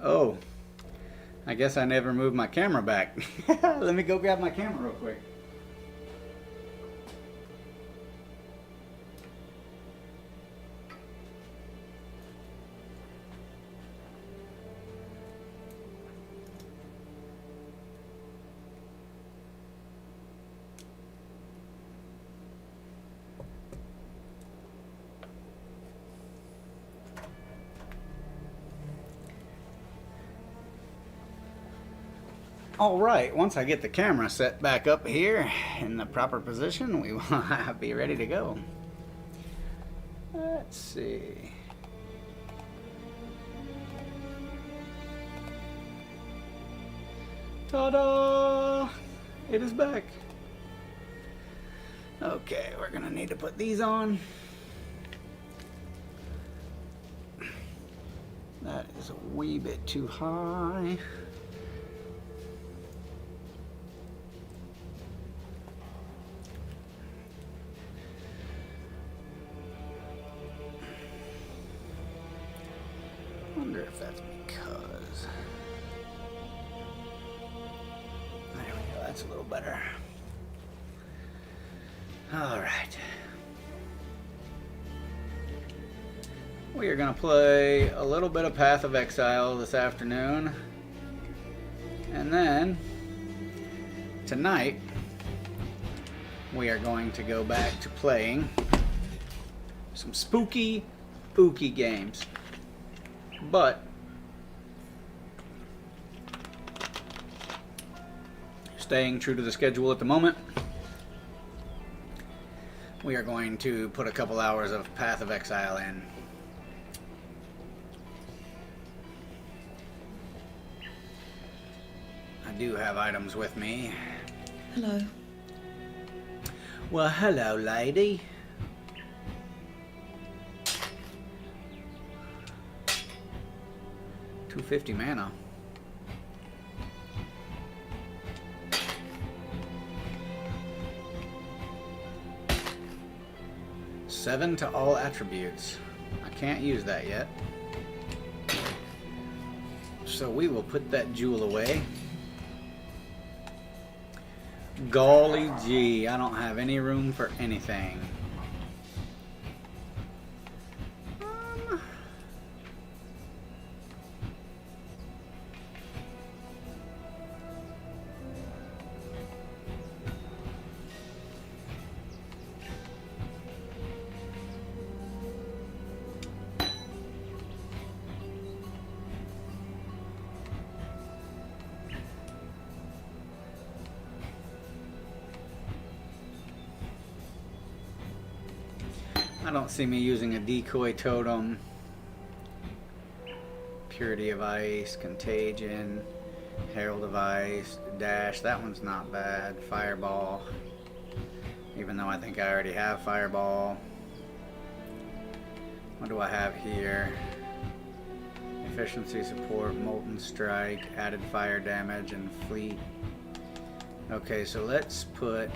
Oh, I guess I never moved my camera back. Let me go grab my camera real quick. All right, once I get the camera set back up here in the proper position, we will be ready to go. Let's see. Ta-da! It is back. Okay, we're gonna need to put these on. That is a wee bit too high. I wonder if that's because... There we go, that's a little better. All right. We are going to play a little bit of Path of Exile this afternoon. And then, tonight, we are going to go back to playing some spooky games. But, staying true to the schedule at the moment, we are going to put a couple hours of Path of Exile in. I do have items with me. Hello. Well, hello, lady. $250 mana. Seven to all attributes. I can't use that yet. So we will put that jewel away. Golly gee, I don't have any room for anything. I don't see me using a decoy totem. Purity of Ice, Contagion, Herald of Ice, Dash. That one's not bad. Fireball. Even though I think I already have Fireball. What do I have here? Efficiency support, Molten Strike, added fire damage, and Fleet. Okay, so let's put...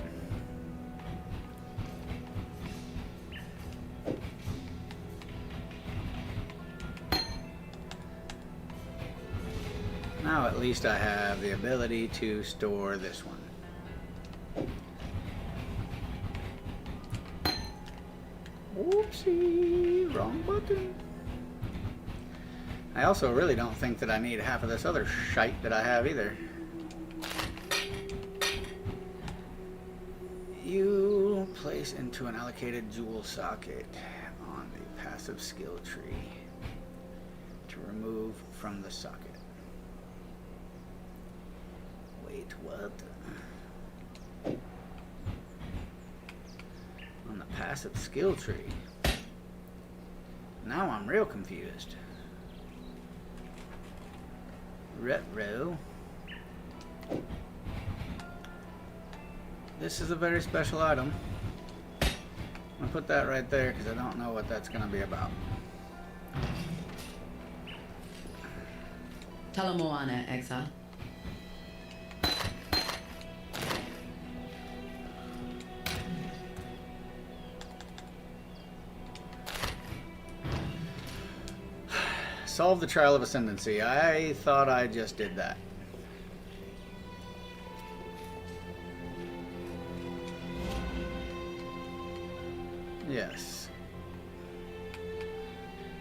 Now at least I have the ability to store this one. Oopsie, wrong button. I also really don't think that I need half of this other shite that I have either. You place into an allocated jewel socket on the passive skill tree to remove from the socket. Wait, what? On the passive skill tree. Now I'm real confused. Retro. This is a very special item. I'm gonna put that right there because I don't know what that's gonna be about. Talamoana, Exile. solve the trial of ascendancy. I thought I just did that. Yes.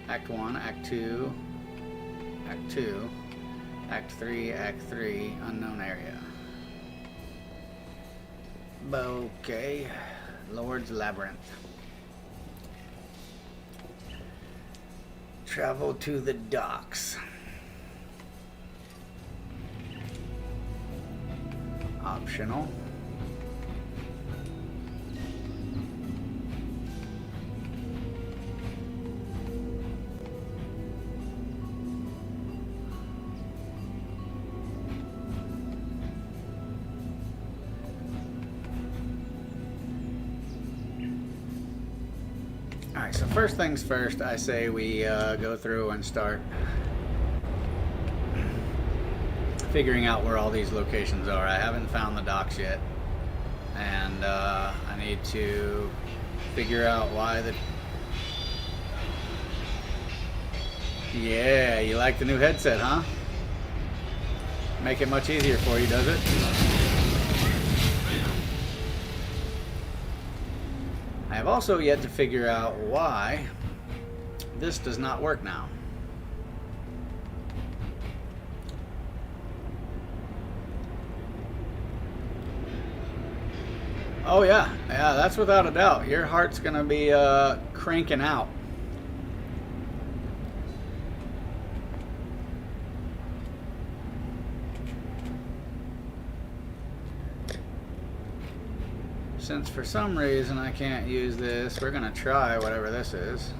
Act 1, Act 2, Act 2, Act 3, Act 3, unknown area. Okay. Lord's Labyrinth. Travel to the docks. Optional. Alright, so first things first, I say we go through and start figuring out where all these locations are. I haven't found the docks yet, and I need to figure out why the... Yeah, you like the new headset, huh? Make it much easier for you, does it? I have also yet to figure out why this does not work now. Oh yeah, that's without a doubt. Your heart's gonna be cranking out. Since for some reason I can't use this, we're gonna try whatever this is.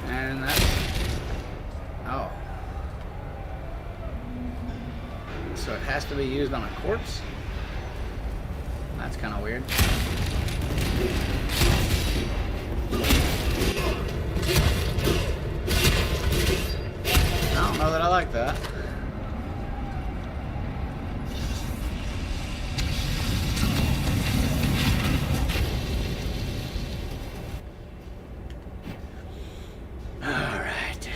And that's... oh. So it has to be used on a corpse? That's kind of weird. I don't know that I like that. All right.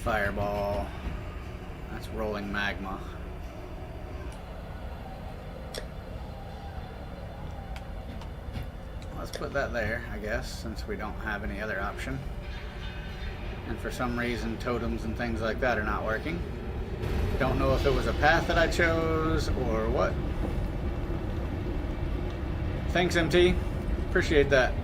Fireball. That's rolling magma. Let's put that there, I guess, since we don't have any other option. And for some reason, totems and things like that are not working. Don't know if it was a path that I chose or what. Thanks, MT. Appreciate that.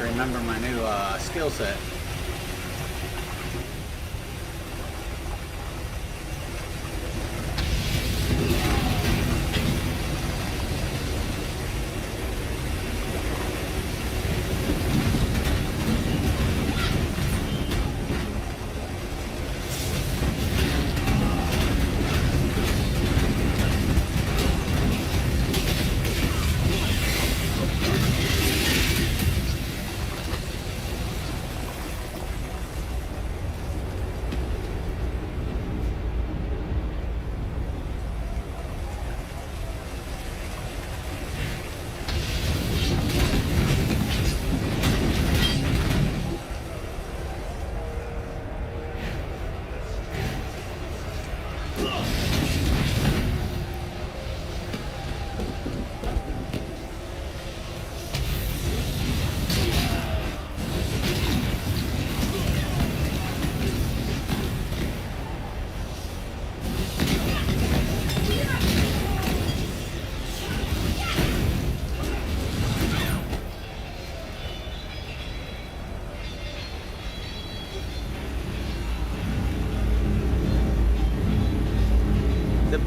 Remember my new skill set.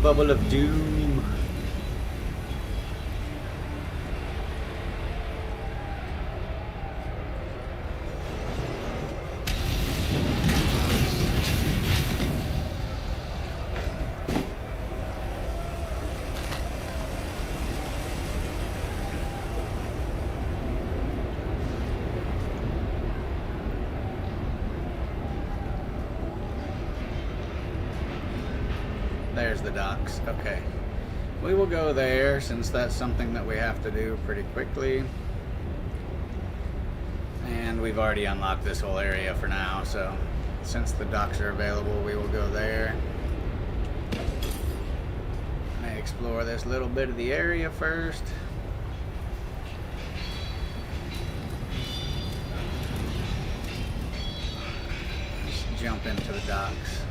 Bubble of doom. There's the docks. Okay. We will go there since that's something that we have to do pretty quickly. And we've already unlocked this whole area for now, so since the docks are available, we will go there. I explore this little bit of the area first. Just jump into the docks.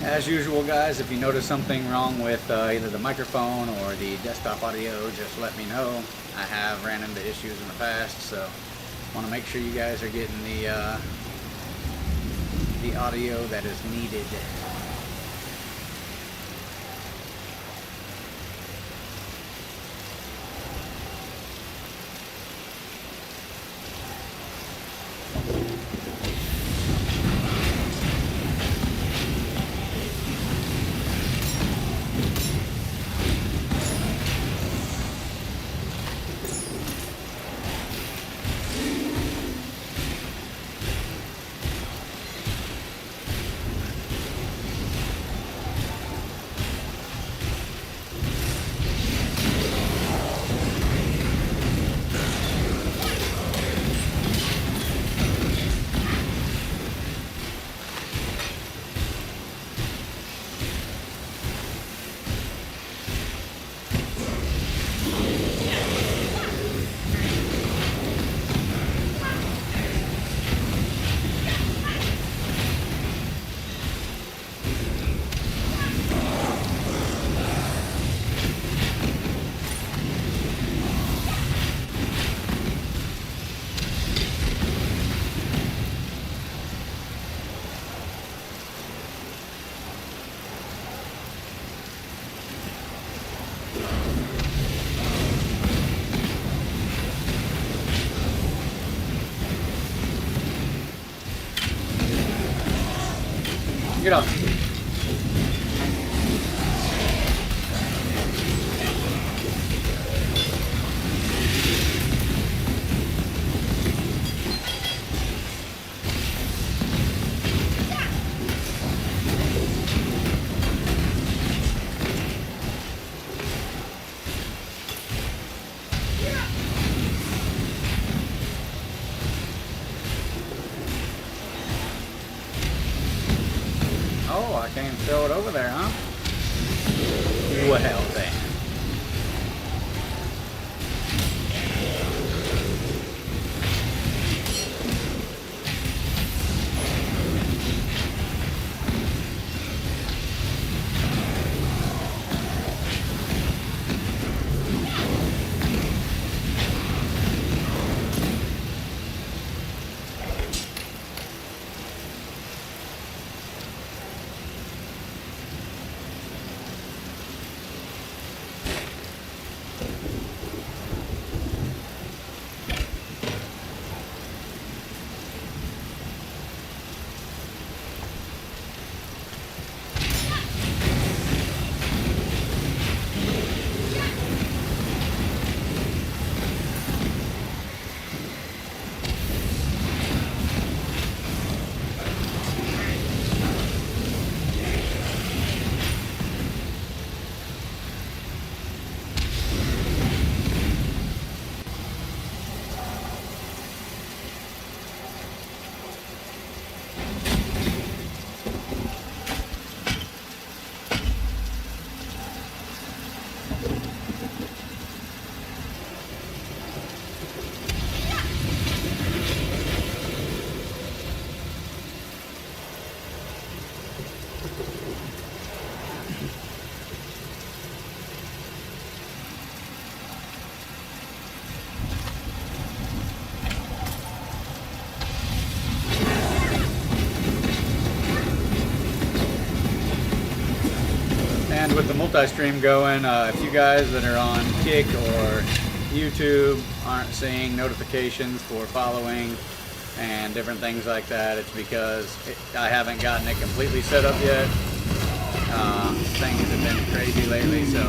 As usual, guys, if you notice something wrong with either the microphone or the desktop audio, just let me know. I have ran into issues in the past, so want to make sure you guys are getting the audio that is needed. Get up. Oh, I can't throw it over there, huh? Well then. And with the multi-stream going, if you guys that are on Kick or YouTube aren't seeing notifications for following and different things like that, it's because I haven't gotten it completely set up yet. Things have been crazy lately, so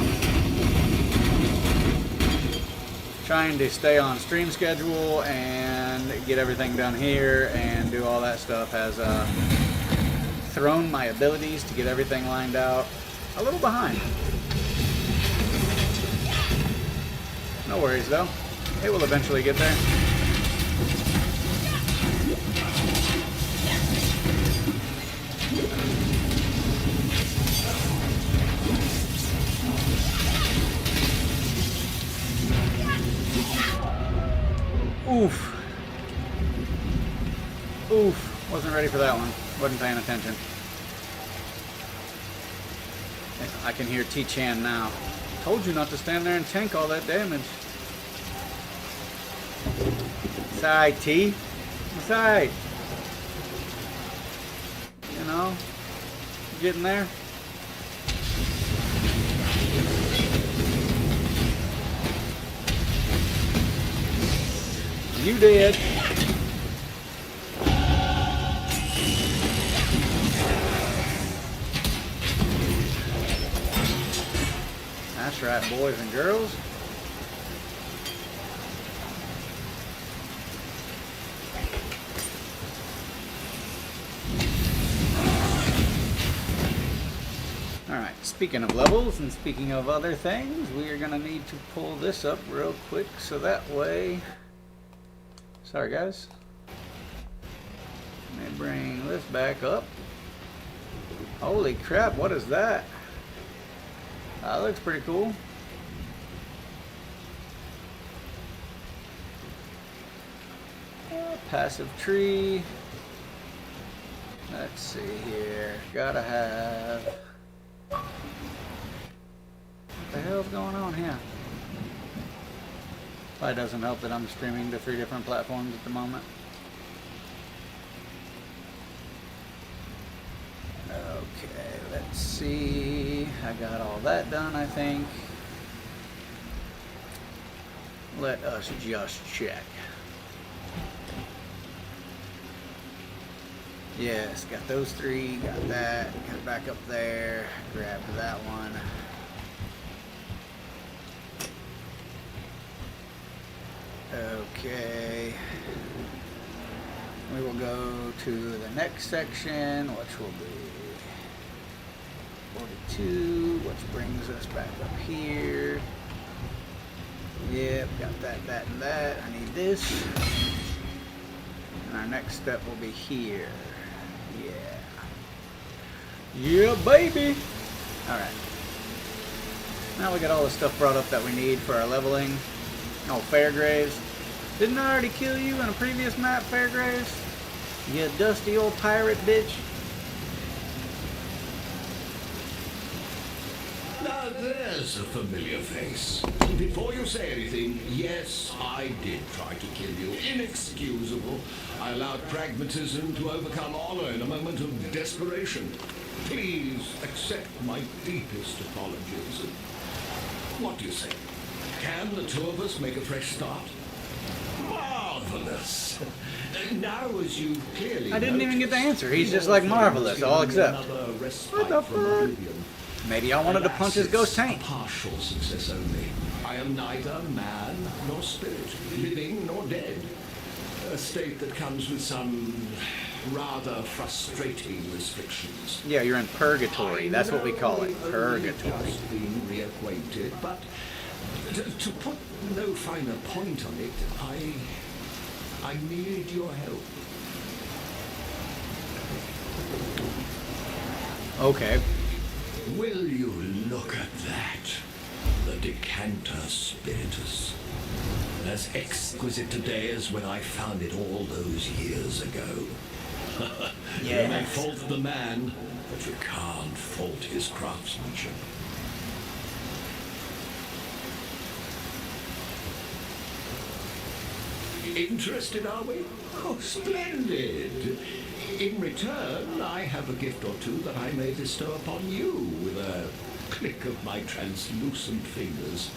trying to stay on stream schedule and get everything done here and do all that stuff has thrown my abilities to get everything lined out a little behind. No worries though, it will eventually get there. Oof. Oof. Wasn't ready for that one. Wasn't paying attention. I can hear T-Chan now. Told you not to stand there and tank all that damage. Sorry, T. Sorry. You know, getting there. You did. That's right, boys and girls. Alright, speaking of levels and speaking of other things, we are going to need to pull this up real quick so that way... Sorry guys. Let me bring this back up. Holy crap, what is that? That looks pretty cool. Passive tree. Let's see here. Gotta have... What the hell's going on here? Probably doesn't help that I'm streaming to 3 different platforms at the moment. Okay, let's see. I got all that done, I think. Let us just check. Yes, got those 3, got that, got back up there, grabbed that one. Okay, we will go to the next section, which will be 42, which brings us back up here. Yep, got that, that, and that. I need this. And our next step will be here. Yeah. Yeah, baby! Alright. Now we got all the stuff brought up that we need for our leveling. Oh, Fairgraves. Didn't I already kill you in a previous map, Fairgraves? You dusty old pirate bitch. Now there's a familiar face. Before you say anything, yes, I did try to kill you. Inexcusable. I allowed pragmatism to overcome honor in a moment of desperation. Please accept my deepest apologies. What do you say? Can the 2 of us make a fresh start? Marvelous. Now, as you clearly I didn't even get the answer. He's just like marvelous, all except. What the fuck? Maybe I wanted to punch his ghost tank. Partial success only. I am neither man nor spirit, living nor dead. A state that comes with some rather frustrating restrictions. Yeah, you're in purgatory. That's what we call it. Purgatory. Just being reacquainted, but to put no finer point on it, I need your help. Okay. Will you look at that? The decanter spiritus. As exquisite today as when I found it all those years ago. Yes. You may fault the man, but you can't fault his craftsmanship. Interested, are we? Oh, splendid. In return, I have a gift or two that I may bestow upon you with a click of my translucent fingers.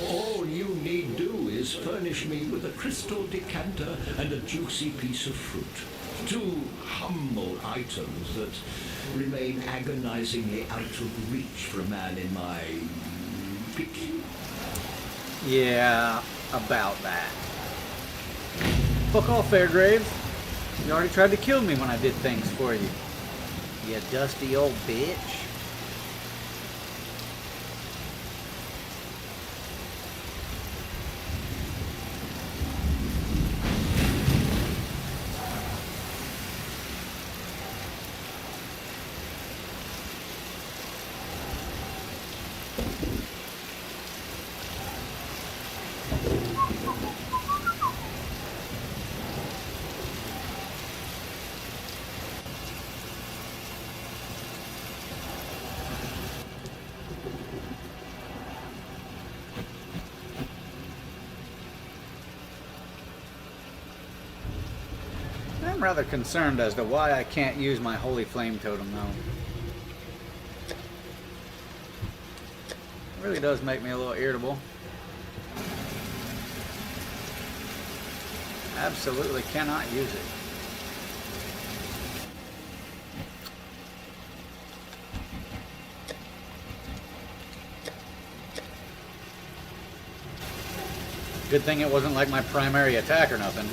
All you need do is furnish me with a crystal decanter and a juicy piece of fruit. Two humble items that remain agonizingly out of reach for a man in my pick. Yeah, about that. Fuck off, Fairgraves. You already tried to kill me when I did things for you. You dusty old bitch. I'm rather concerned as to why I can't use my holy flame totem though. It really does make me a little irritable. Absolutely cannot use it. Good thing it wasn't like my primary attack or nothing.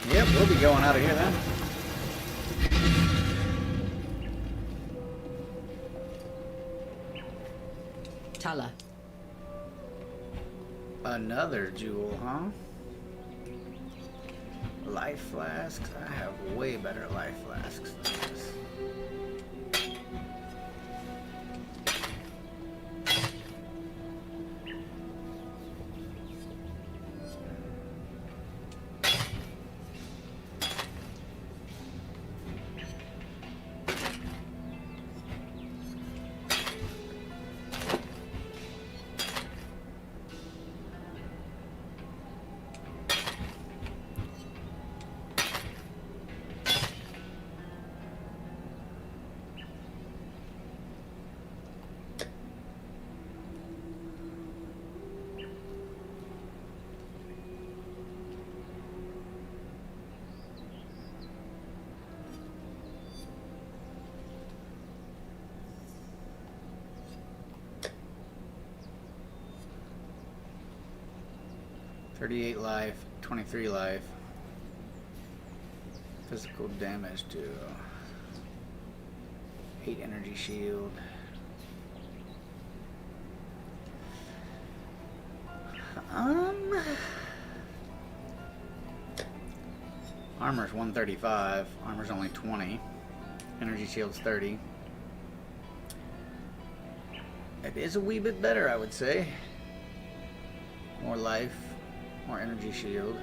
Yep, we'll be going out of here then. Tala. Another jewel, huh? Life flasks? I have way better life flasks than this. $38 life, 23 life. Physical damage to 8 energy shield. Armor's 135. Armor's only 20. Energy shield's 30. It is a wee bit better, I would say. More life. More energy shield.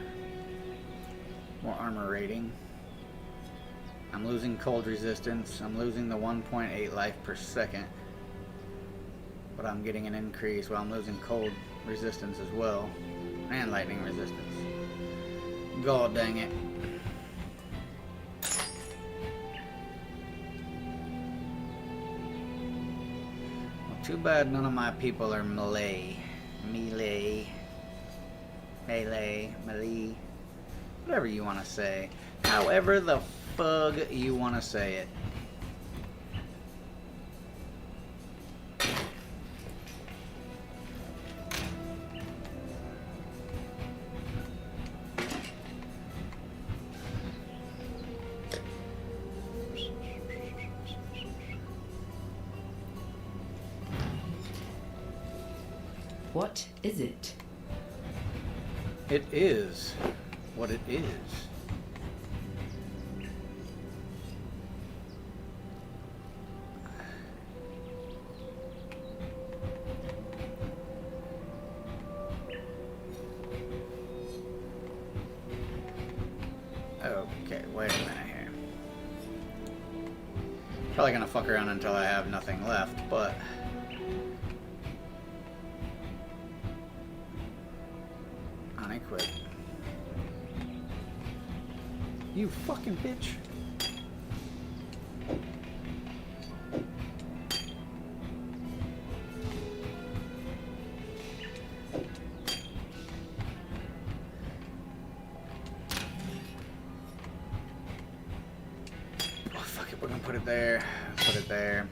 More armor rating. I'm losing cold resistance. I'm losing the 1.8 life per second. But I'm getting an increase. Well, I'm losing cold resistance as well. And lightning resistance. God dang it. Well, too bad none of my people are melee. Melee. Melee, whatever you want to say. However the fug you want to say it. What is it? It is what it is. Okay, wait a minute here. Probably gonna fuck around until I have nothing left, but... unequip. You fucking bitch. We're gonna put it there, put it there.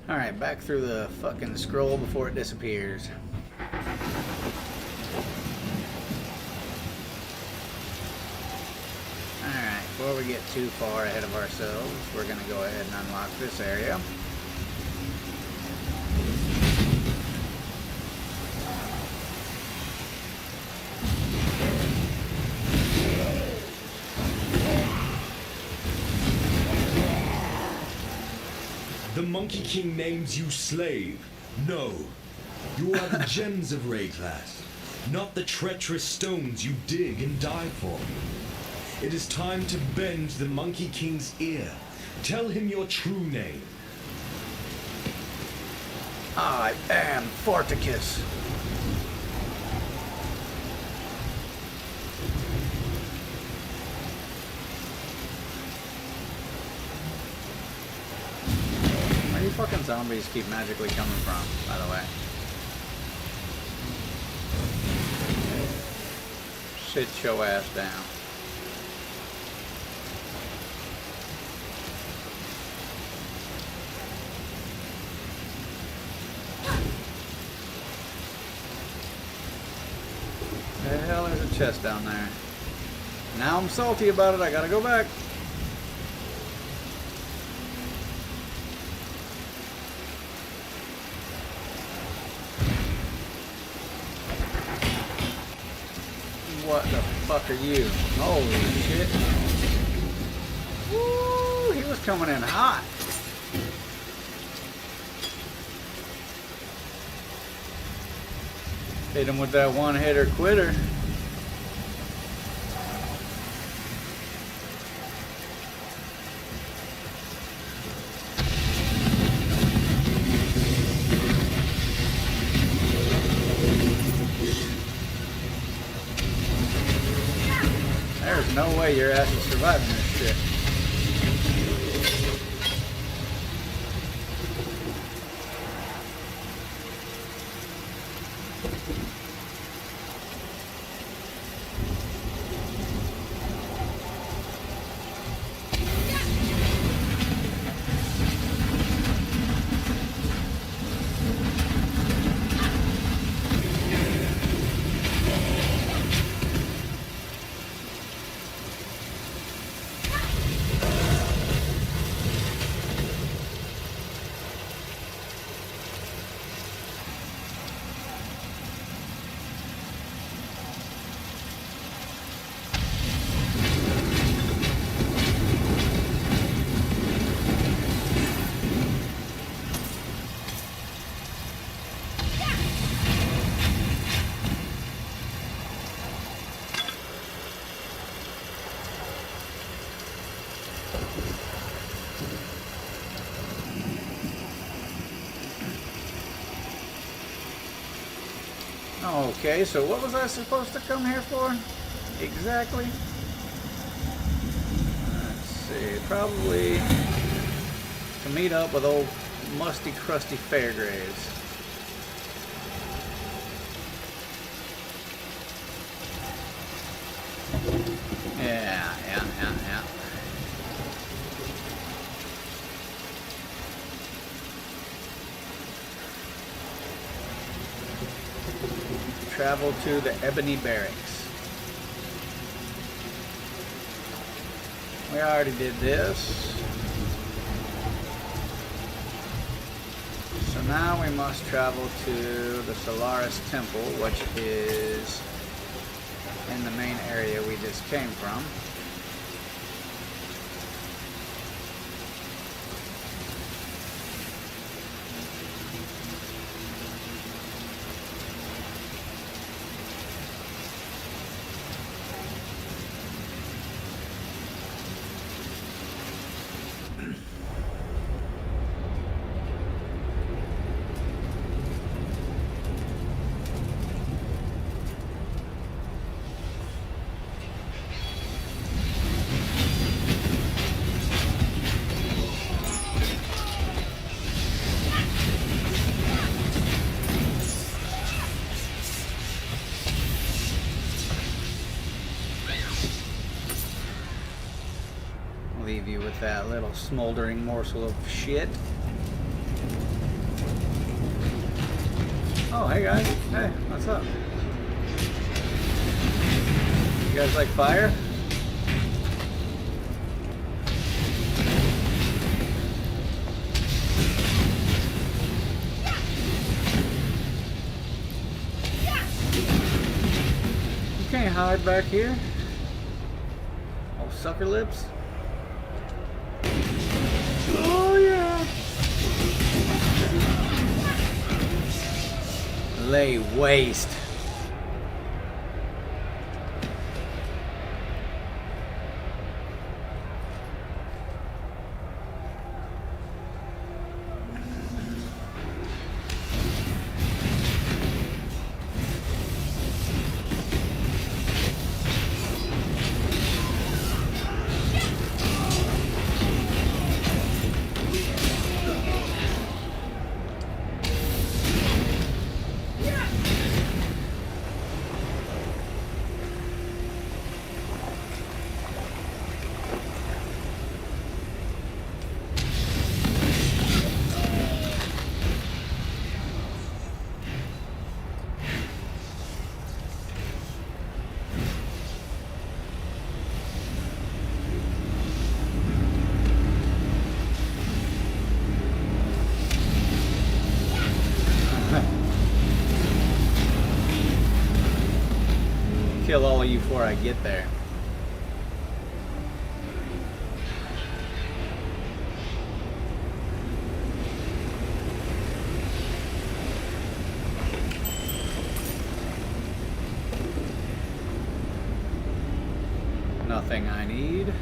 Alright, back through the fucking scroll before it disappears. Alright, before we get too far ahead of ourselves, we're going to go ahead and unlock this area. The Monkey King names you slave. No. You are the gems of Ray class, not the treacherous stones you dig and die for. It is time to bend the Monkey King's ear. Tell him your true name. I am Forticus. Where do you fucking zombies keep magically coming from, by the way? Sit your ass down. The hell, there's a chest down there. Now I'm salty about it, I gotta go back. What the fuck are you? Holy shit. Woo, he was coming in hot. Hit him with that one-hitter quitter. There's no way your ass is surviving this shit. Okay, so what was I supposed to come here for? Exactly? Let's see, probably to meet up with old musty, crusty Fairgraves. travel to the Ebony Barracks. We already did this. So now we must travel to the Solaris Temple, which is in the main area we just came from. Leave you with that little smoldering morsel of shit. Oh, hey guys. Hey, what's up? You guys like fire? You can't hide back here. Oh, sucker lips. Oh yeah. Lay waste. Kill all of you before I get there. Nothing I need.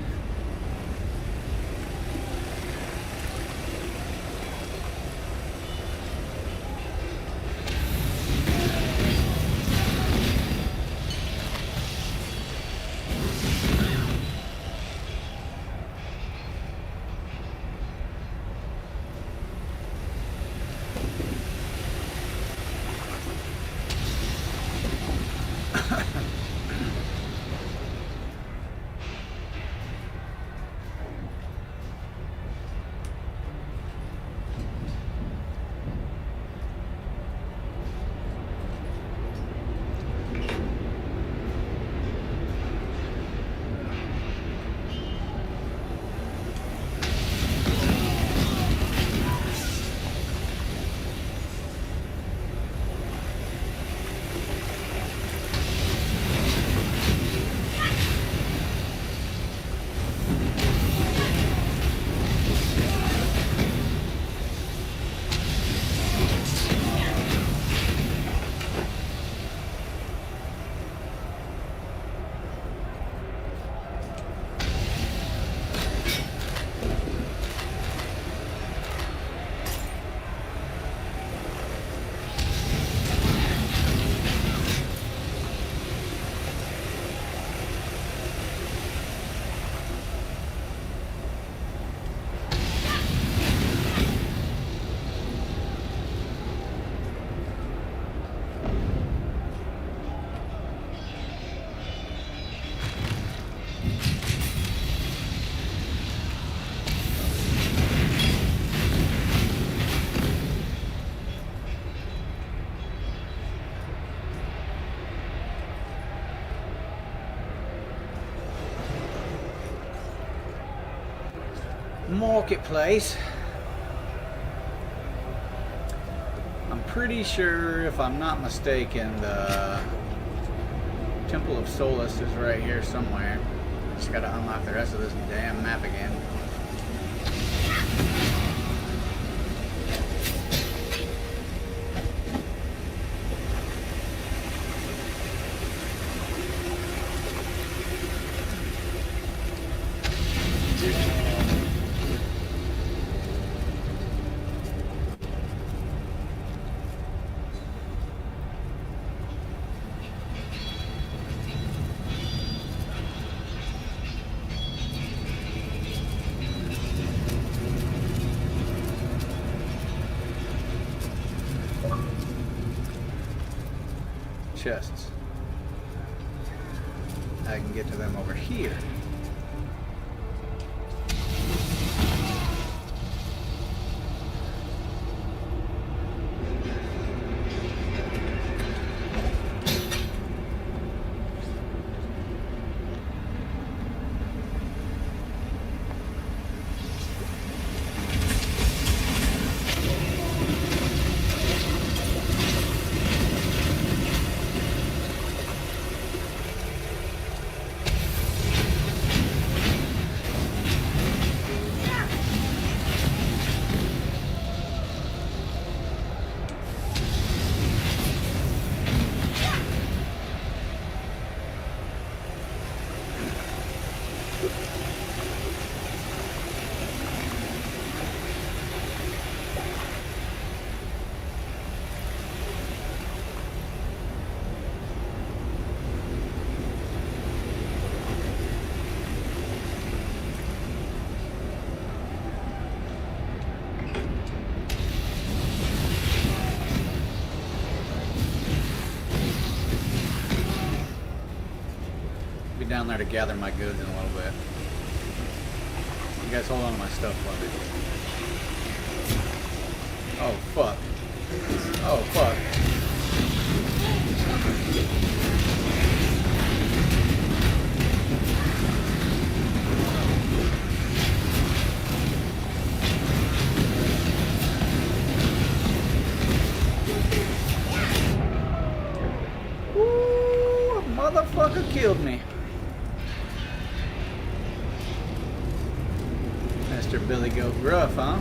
marketplace. I'm pretty sure, if I'm not mistaken, the Temple of Solace is right here somewhere. Just gotta unlock the rest of this damn map again. Chests. I can get to them over here. Down there to gather my goods in a little bit. You guys hold on to my stuff for me. Oh fuck. Oh fuck. Ooh, a motherfucker killed me. Mr. Billy Goat Gruff, huh?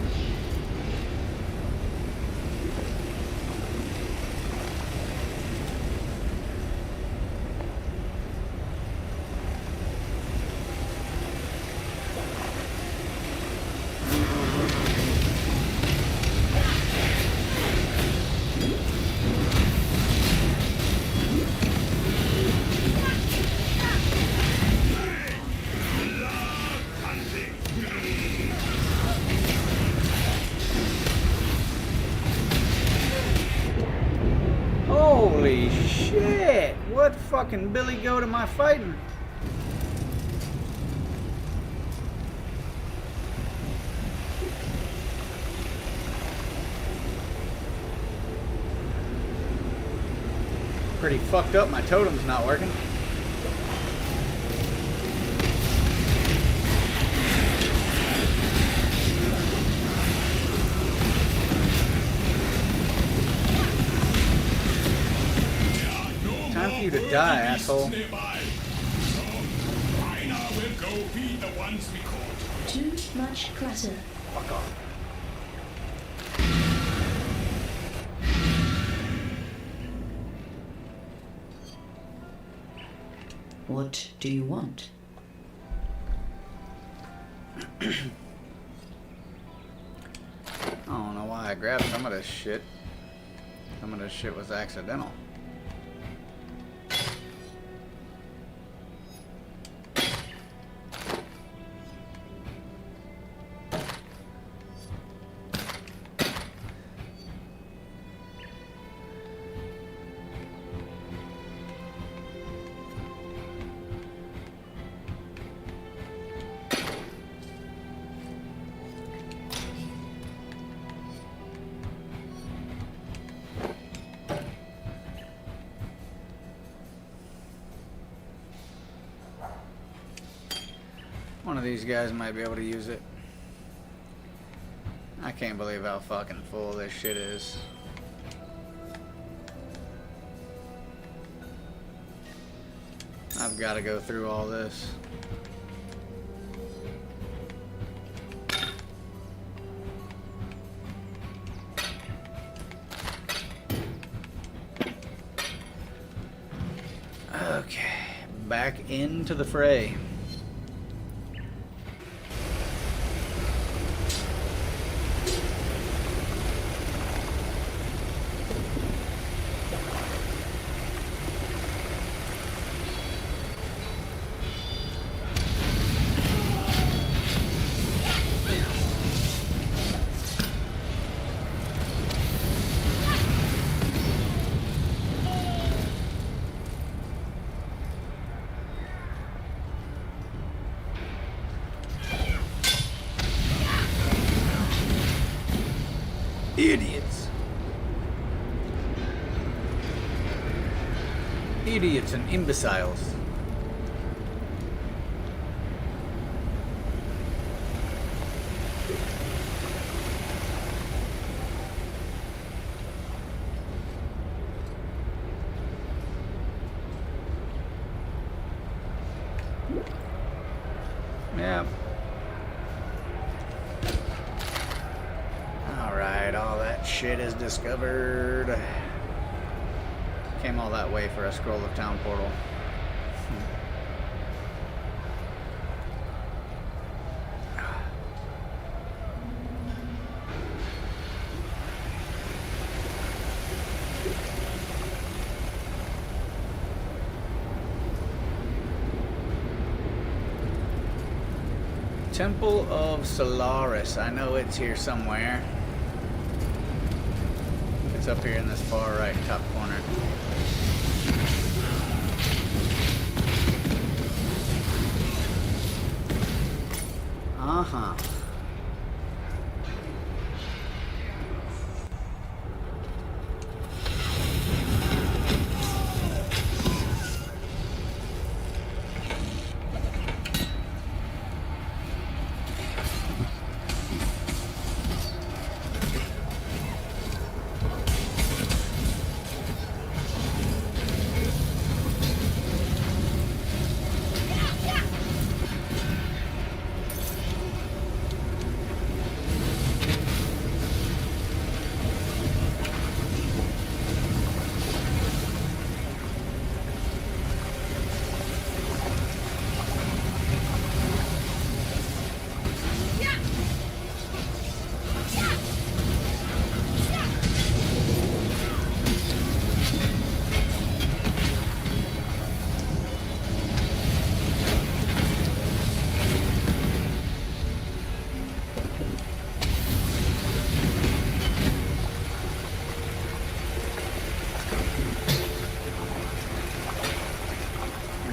Holy shit! What fucking Billy Goat am I fighting? Pretty fucked up, my totem's not working. Time for you to die, asshole. Too much clutter. Fuck off. What do you want? I don't know why I grabbed some of this shit. Some of this shit was accidental. One of these guys might be able to use it. I can't believe how fucking full this shit is. I've got to go through all this. Okay, back into the fray. Idiots. Idiots and imbeciles. Yeah. Alright, all that shit is discovered. Came all that way for a scroll of town portal. Temple of Solaris. I know it's here somewhere. It's up here in this far right top corner. Uh-huh.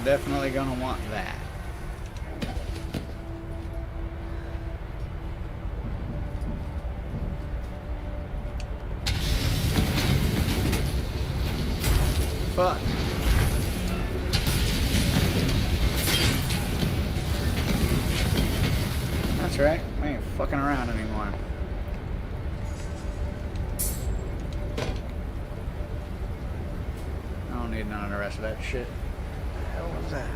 Definitely gonna want that. Fuck. That's right. We ain't fucking around anymore. I don't need none of the rest of that shit. What was that?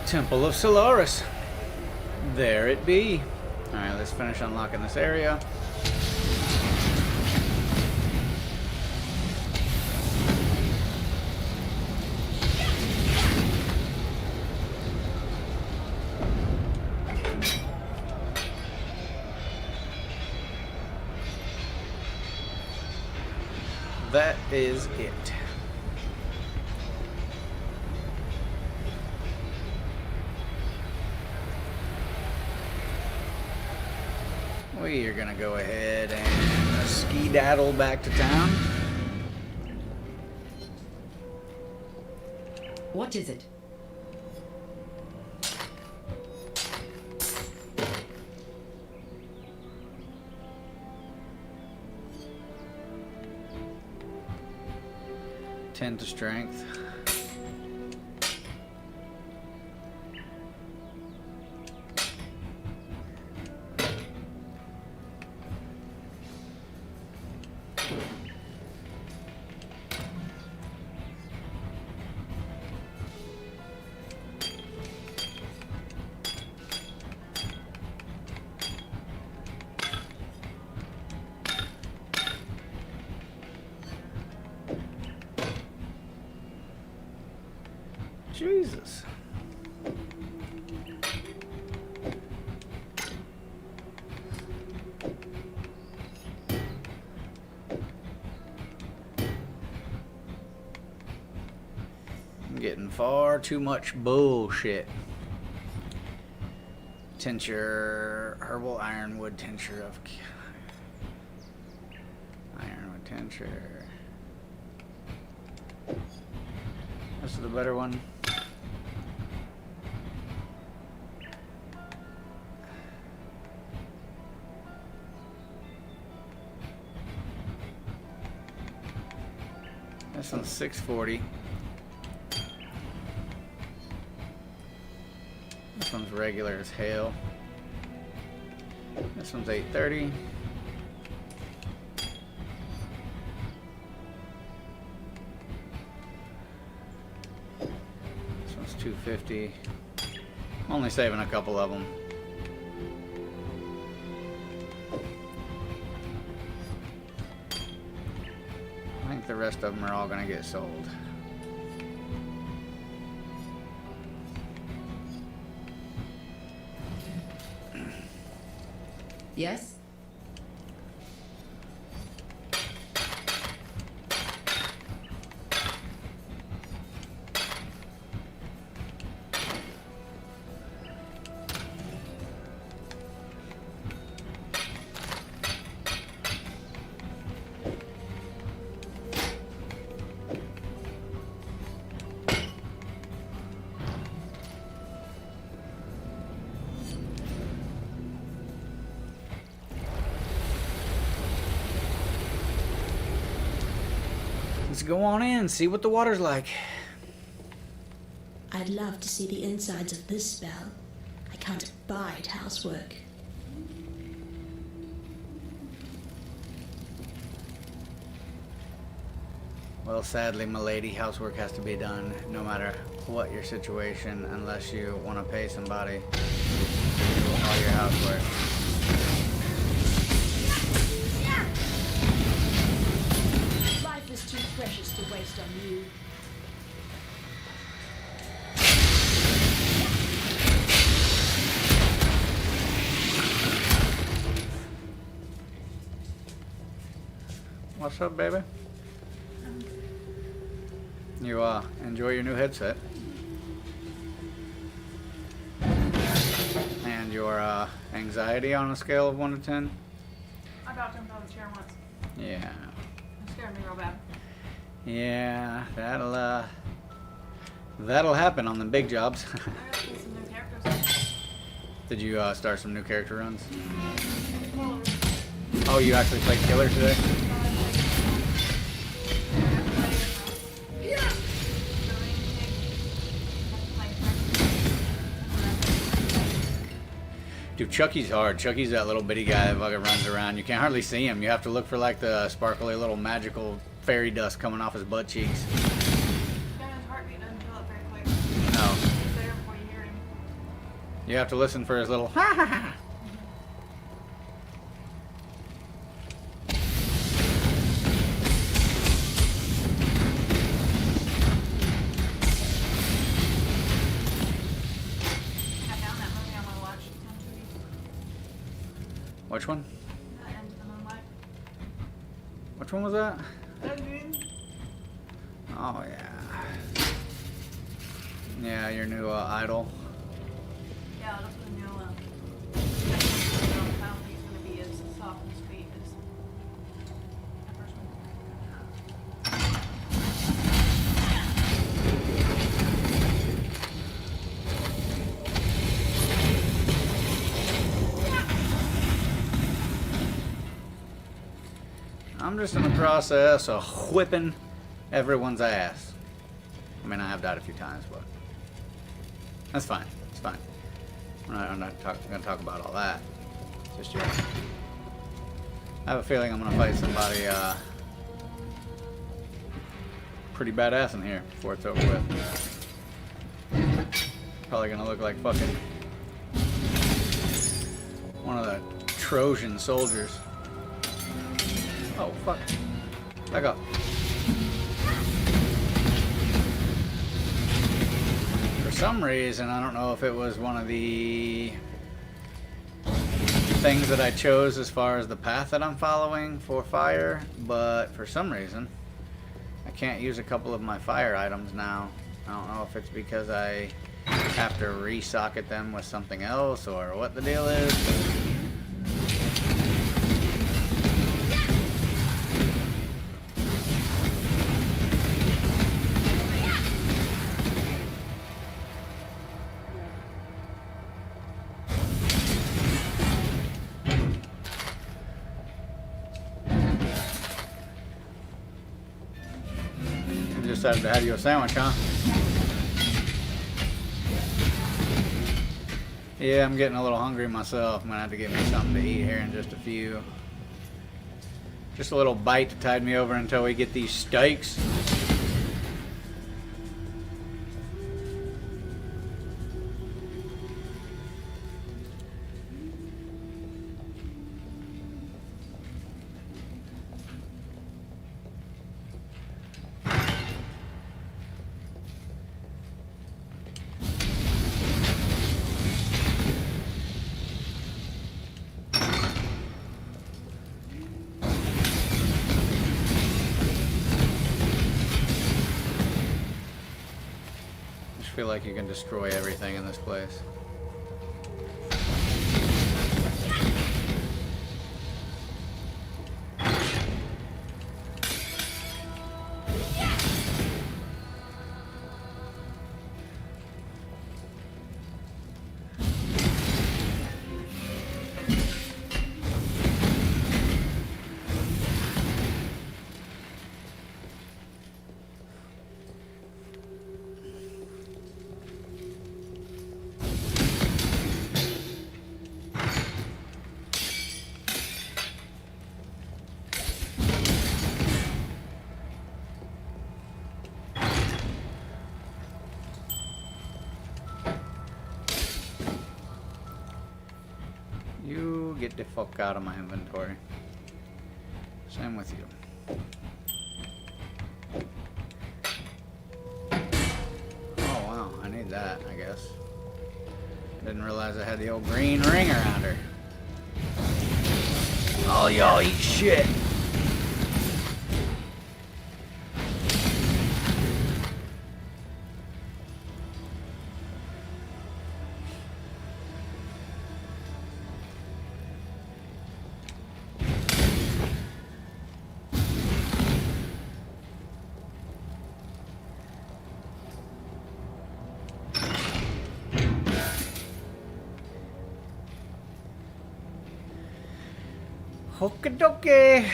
Temple of Solaris. There it be. Alright, let's finish unlocking this area. That is it. We are gonna go ahead and ski-daddle back to town. What is it? Ten to strength. Jesus. I'm getting far too much bullshit. Tincture, herbal ironwood tincture of ironwood tincture. This is the better one. This one's 640. This one's regular as hell. This one's 830. This one's 250. Only saving a couple of them. I think the rest of them are all going to get sold. Yes? Let's go on in, see what the water's like. I'd love to see the insides of this spell. I can't abide housework. Well, sadly, milady, housework has to be done no matter what your situation, unless you want to pay somebody to do all your housework. Life is too precious to waste on you. What's up, baby? You enjoy your new headset and your anxiety on a scale of 1 to 10. I about jumped on the chair once. Yeah, It scared me real bad. yeah, that'll happen on the big jobs. I gotta get some new characters. Did you start some new character runs? Well, Oh, you actually played Killer today? Dude, Chucky's hard. Chucky's that little bitty guy that fucking runs around. You can't hardly see him. You have to look for like the sparkly little magical fairy dust coming off his butt cheeks. Yeah, his heartbeat doesn't fill up very quick. No. It's there before you hear him. You have to listen for his little ha ha ha. I found that movie I want to watch. It's on TV. Which one? The End of the Moonlight. Which one was that? Ending. Oh yeah. Yeah, your new idol. Yeah, that's the new one. I don't think it's going to be as soft and sweet as the first one. I'm just in the process of whipping everyone's ass. I mean, I have died a few times, but that's fine. It's fine. I'm not going to talk about all that just yet. I have a feeling I'm going to fight somebody pretty badass in here before it's over with. Probably going to look like fucking one of the Trojan soldiers. Oh, fuck. Back up. For some reason, I don't know if it was one of the things that I chose as far as the path that I'm following for fire, but for some reason, I can't use a couple of my fire items now. I don't know if it's because I have to re-socket them with something else or what the deal is. Decided to have you a sandwich, huh? Yeah, I'm getting a little hungry myself. I'm gonna have to get me something to eat here in just a few. Just a little bite to tide me over until we get these steaks. I feel like you can destroy everything in this place. You get the fuck out of my inventory. Same with you. Oh wow, I need that, I guess. Didn't realize I had the old green ring around her. Oh, y'all eat shit. Okie dokie.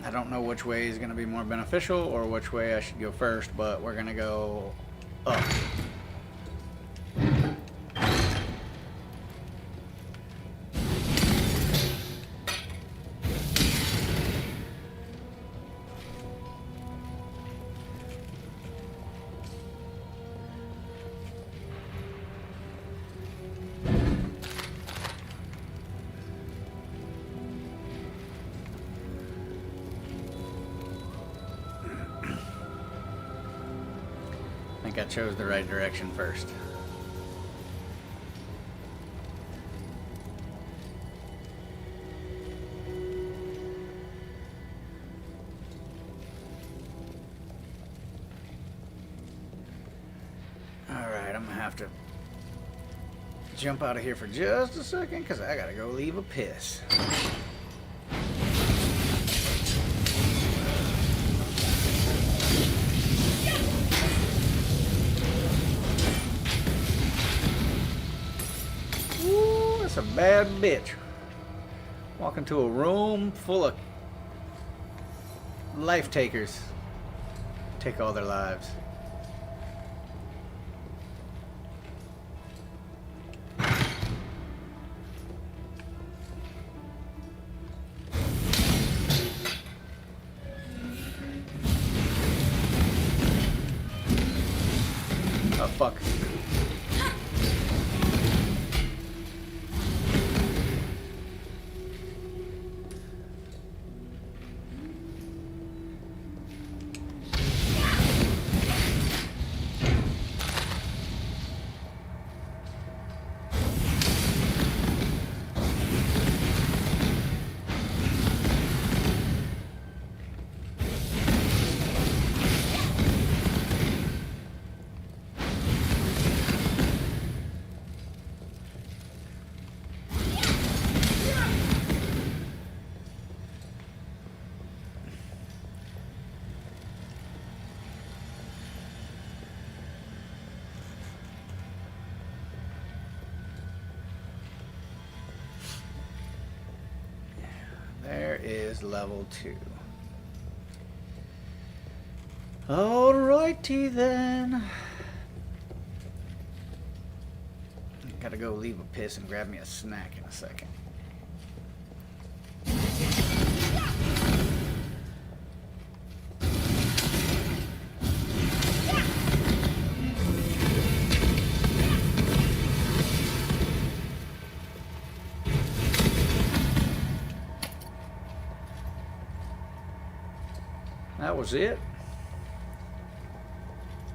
I don't know which way is going to be more beneficial or which way I should go first, but we're going to go up. I think I chose the right direction first. I'm gonna have to jump out of here for just a second because I gotta go leave a piss. Ooh, that's a bad bitch. Walk into a room full of life takers. Take all their lives. Oh, fuck. There is level 2. Alrighty then. Gotta go leave a piss and grab me a snack in a second. That was it.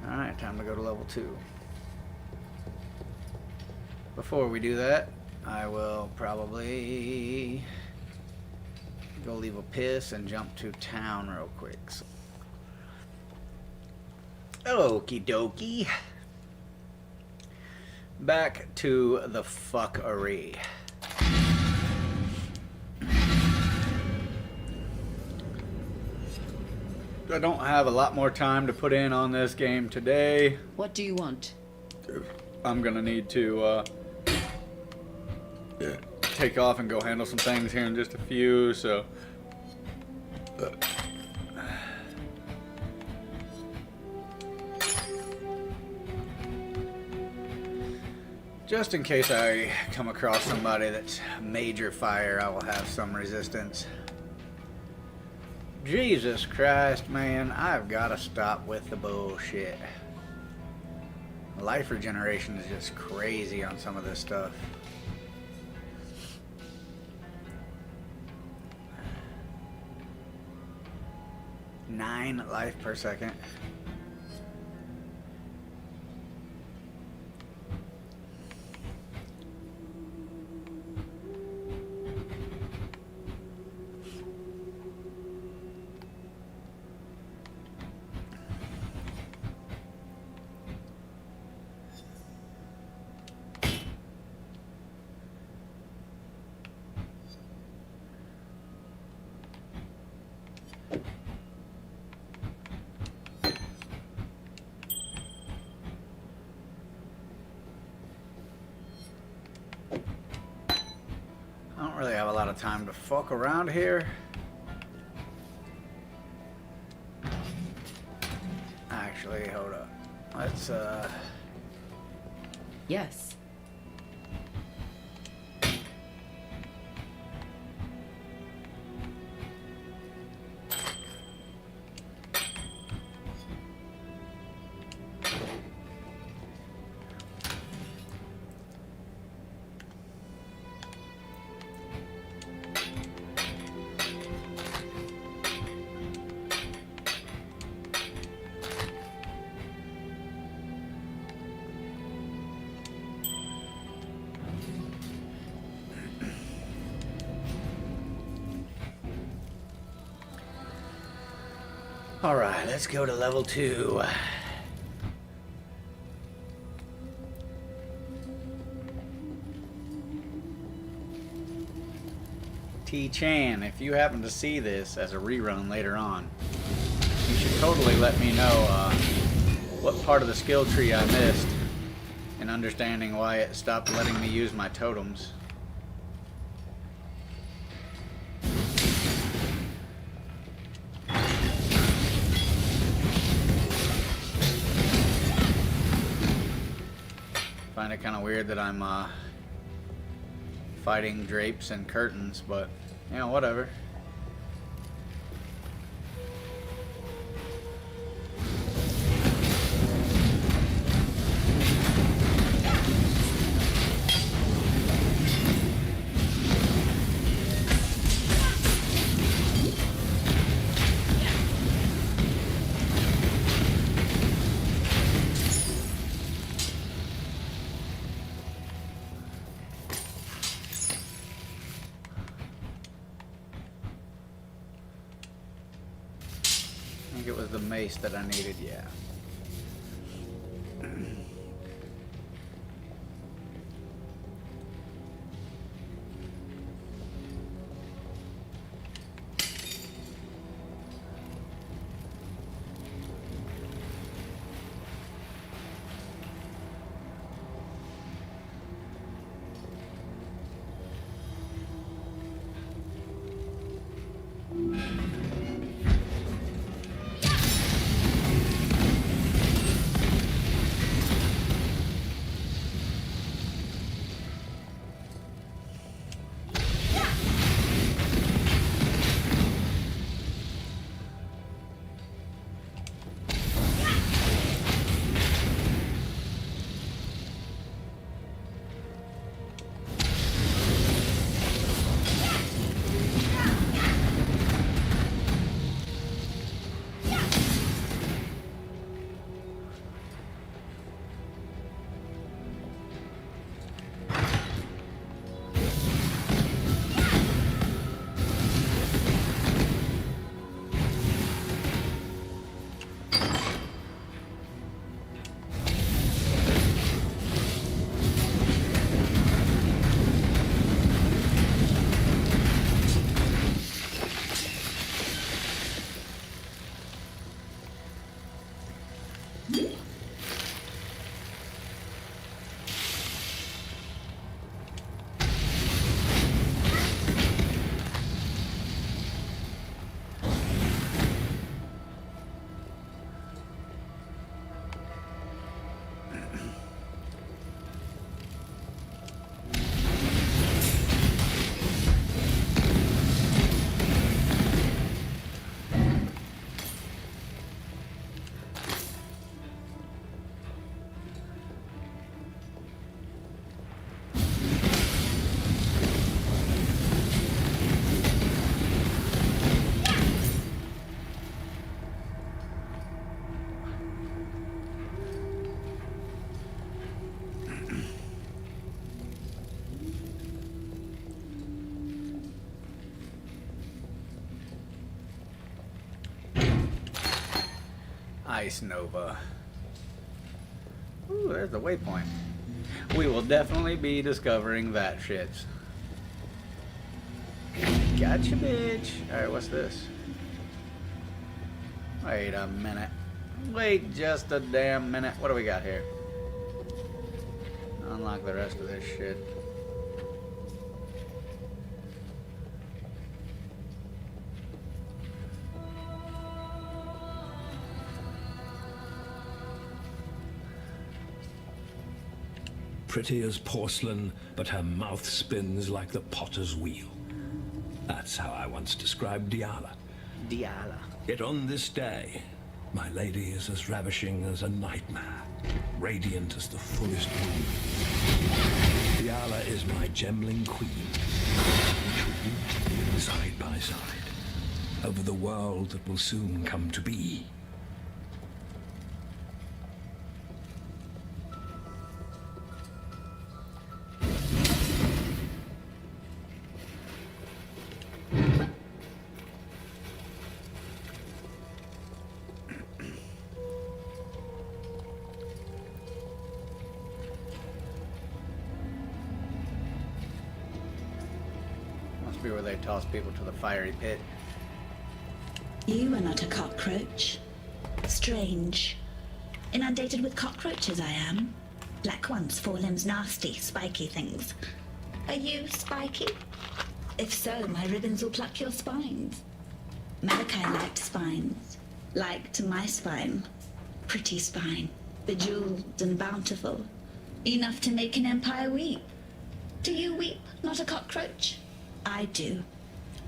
Alright, time to go to level 2. Before we do that, I will probably go leave a piss and jump to town real quick. So. Okie dokie. Back to the fuckery. I don't have a lot more time to put in on this game today. What do you want? I'm gonna need to take off and go handle some things here in just a few, so just in case I come across somebody that's major fire, I will have some resistance. Jesus Christ, man, I've got to stop with the bullshit. Life regeneration is just crazy on some of this stuff. 9 life per second. I don't really have a lot of time to fuck around here. Actually, hold up. Let's, Yes. Alright, let's go to level 2. T-Chan, if you happen to see this as a rerun later on, you should totally let me know what part of the skill tree I missed and understanding why it stopped letting me use my totems. Find it kind of weird that I'm fighting drapes and curtains, but you know, whatever. I think it was the mace that I needed, yeah. Ice Nova. Ooh, there's the waypoint. We will definitely be discovering that shit. Gotcha, bitch. Alright, what's this? Wait a minute. Wait just a damn minute. What do we got here? Unlock the rest of this shit. Pretty as porcelain, but her mouth spins like the potter's wheel. That's how I once described Diala. Diala. Yet on this day, my lady is as ravishing as a nightmare, radiant as the fullest moon. Diala is my gemling queen, side by side, over the world that will soon come to be. movie where they toss people to the fiery pit. You are not a cockroach. Strange. Inundated with cockroaches I am. Black ones, forelimbs, nasty, spiky things. Are you spiky? If so, my ribbons will pluck your spines. Malachi liked spines. Liked my spine. Pretty spine. Bejeweled and bountiful. Enough to make an empire weep. Do you weep, not a cockroach? I do.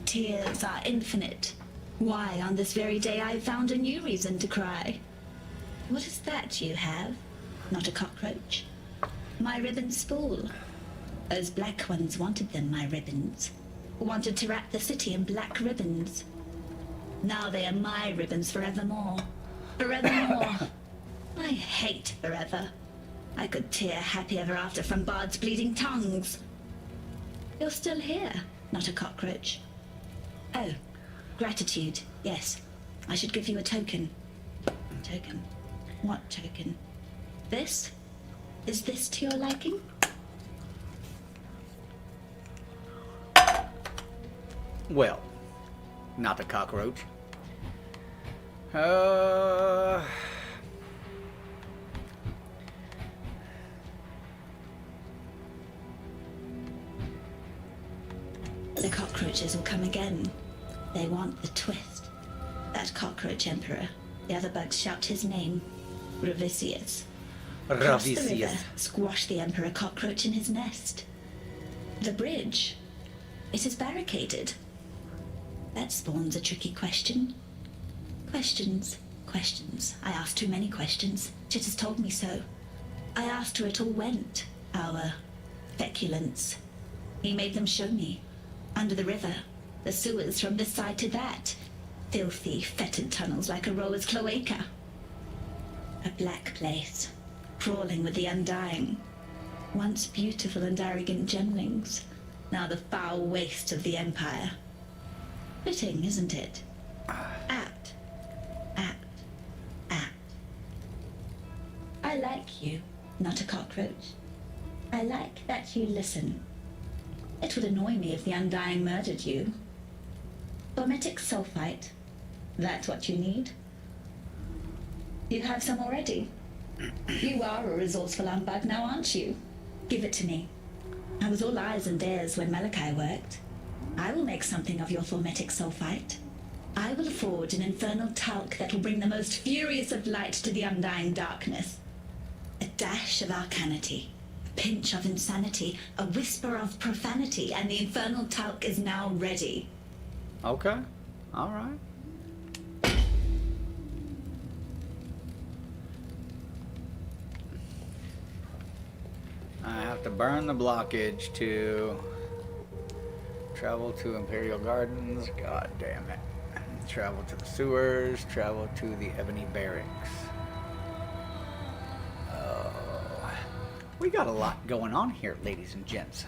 Tears are infinite. Why, on this very day I found a new reason to cry. What is that you have? Not a cockroach. My ribbons spool. Those black ones wanted them, my ribbons. Wanted to wrap the city in black ribbons. Now they are my ribbons forevermore. Forevermore. I hate forever. I could tear happy ever after from bards' bleeding tongues. You're still here, not a cockroach. Oh, gratitude, yes. I should give you a token. Token? What token? This? Is this to your liking? Well, not a cockroach. The cockroaches will come again. They want the twist. That cockroach emperor. The other bugs shout his name. Ravisius. Cross the river, Ravisius. squash the emperor cockroach in his nest. The bridge. It is barricaded. That spawns a tricky question. Questions. Questions. I asked too many questions. Chit has told me so. I asked where it all went. Our feculence. He made them show me. Under the river. The sewers from this side to that. Filthy, fetid tunnels like a rower's cloaca. A black place. Crawling with the undying. Once beautiful and arrogant gemlings. Now the foul waste of the Empire. Fitting, isn't it? Apt. Apt. Apt. I like you, not a cockroach. I like that you listen. It would annoy me if the Undying murdered you. Formitic sulfite. That's what you need. You have some already. You are a resourceful unbug now, aren't you? Give it to me. I was all eyes and ears when Malachi worked. I will make something of your formitic sulfite. I will forge an infernal talc that will bring the most furious of light to the undying darkness. A dash of arcanity, a pinch of insanity, a whisper of profanity, and the infernal talc is now ready. Okay. All right. I have to burn the blockage to travel to Imperial Gardens. God damn it. Travel to the sewers. Travel to the Ebony Barracks. Oh. We got a lot going on here, ladies and gents.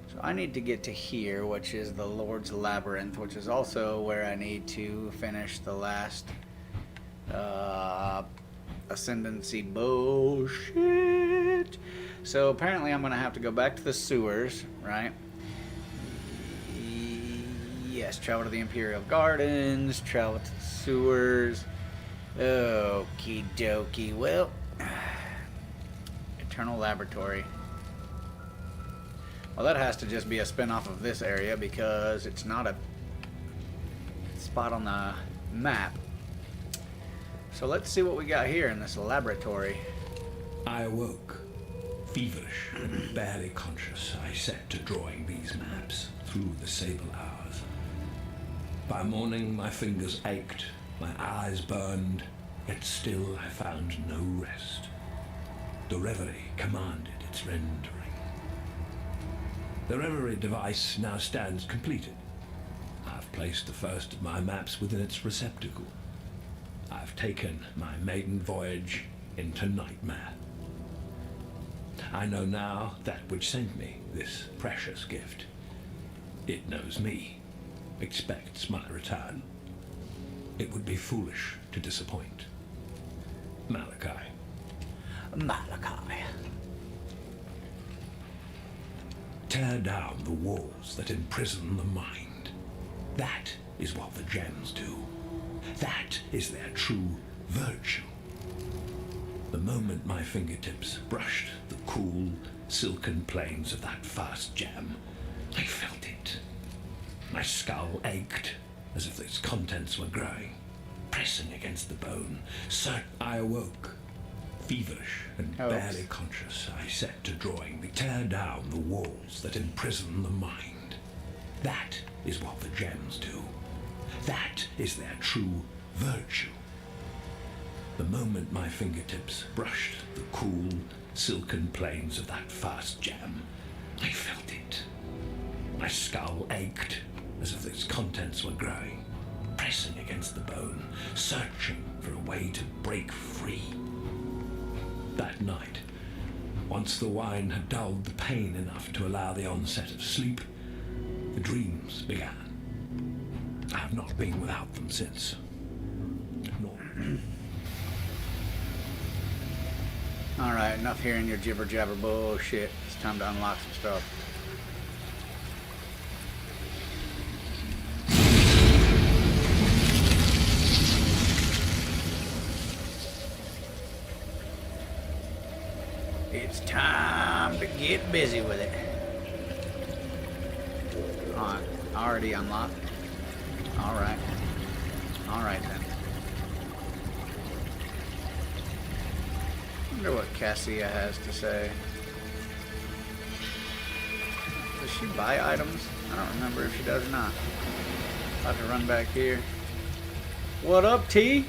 So I need to get to here, which is the Lord's Labyrinth, which is also where I need to finish the last Ascendancy bullshit. So apparently I'm going to have to go back to the sewers, right? Yes, travel to the Imperial Gardens, travel to the sewers. Okie dokie. Well, Eternal Laboratory. Well, that has to just be a spin-off of this area because it's not a spot on the map. So let's see what we got here in this laboratory. I awoke. Feverish and barely conscious, I set to drawing these maps through the sable hours. By morning, my fingers ached, my eyes burned, yet still I found no rest. The reverie commanded its rendering. The reverie device now stands completed. I've placed the first of my maps within its receptacle. I've taken my maiden voyage into nightmare. I know now that which sent me this precious gift. It knows me, expects my return. It would be foolish to disappoint. Malachi. Malachi. tear down the walls that imprison the mind. That is what the gems do. That is their true virtue. The moment my fingertips brushed the cool, silken plains of that first gem, I felt it. My skull ached as if its contents were growing, pressing against the bone. I awoke. Feverish and barely conscious, I set to drawing the tear down the walls that imprison the mind. That is what the gems do. That is their true virtue. The moment my fingertips brushed the cool, silken plains of that first gem, I felt it. My skull ached as if its contents were growing, pressing against the bone, searching for a way to break free. That night, once the wine had dulled the pain enough to allow the onset of sleep, the dreams began. I have not been without them since. Nor. Alright, enough hearing your jibber jabber bullshit. It's time to unlock some stuff. It's time to get busy with it. Already unlocked. Alright. Alright then. Wonder what Cassia has to say. Does she buy items? I don't remember if she does or not. I'll have to run back here. What up, T?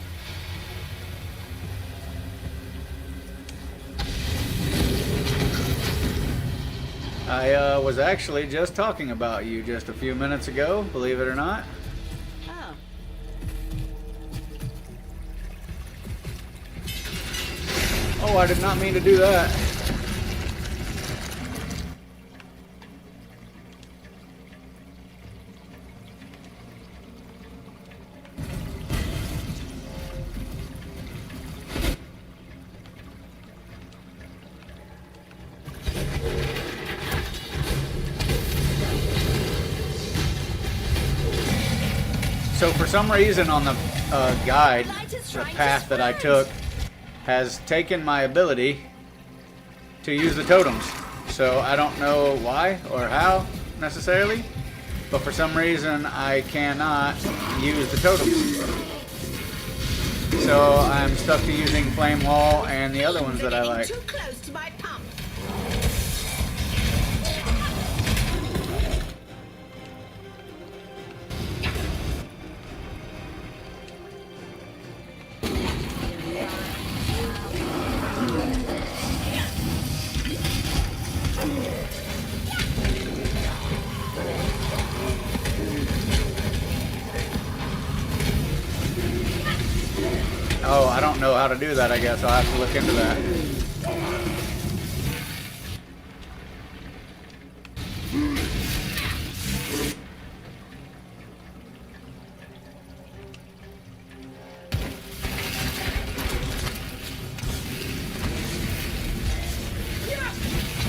I was actually just talking about you just a few minutes ago, believe it or not. Oh. Oh, I did not mean to do that. So for some reason on the guide, the path that I took has taken my ability to use the totems. So I don't know why or how necessarily, but for some reason I cannot use the totems. So I'm stuck to using Flame Wall and the other ones that I like. Too close to my pump. Oh, I don't know how to do that, I guess. I'll have to look into that.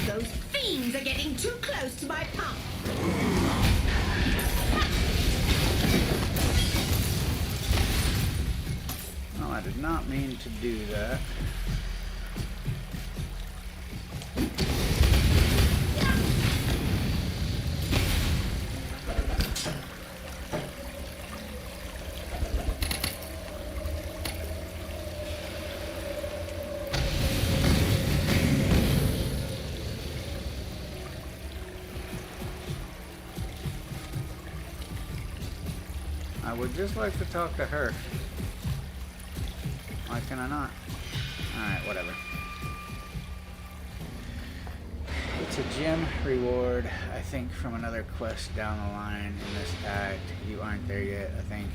Those fiends are getting too close to my pump. Oh, I did not mean to do that. I would just like to talk to her. Why can I not? Alright, whatever. It's a gem reward, I think, from another quest down the line in this act. You aren't there yet, I think.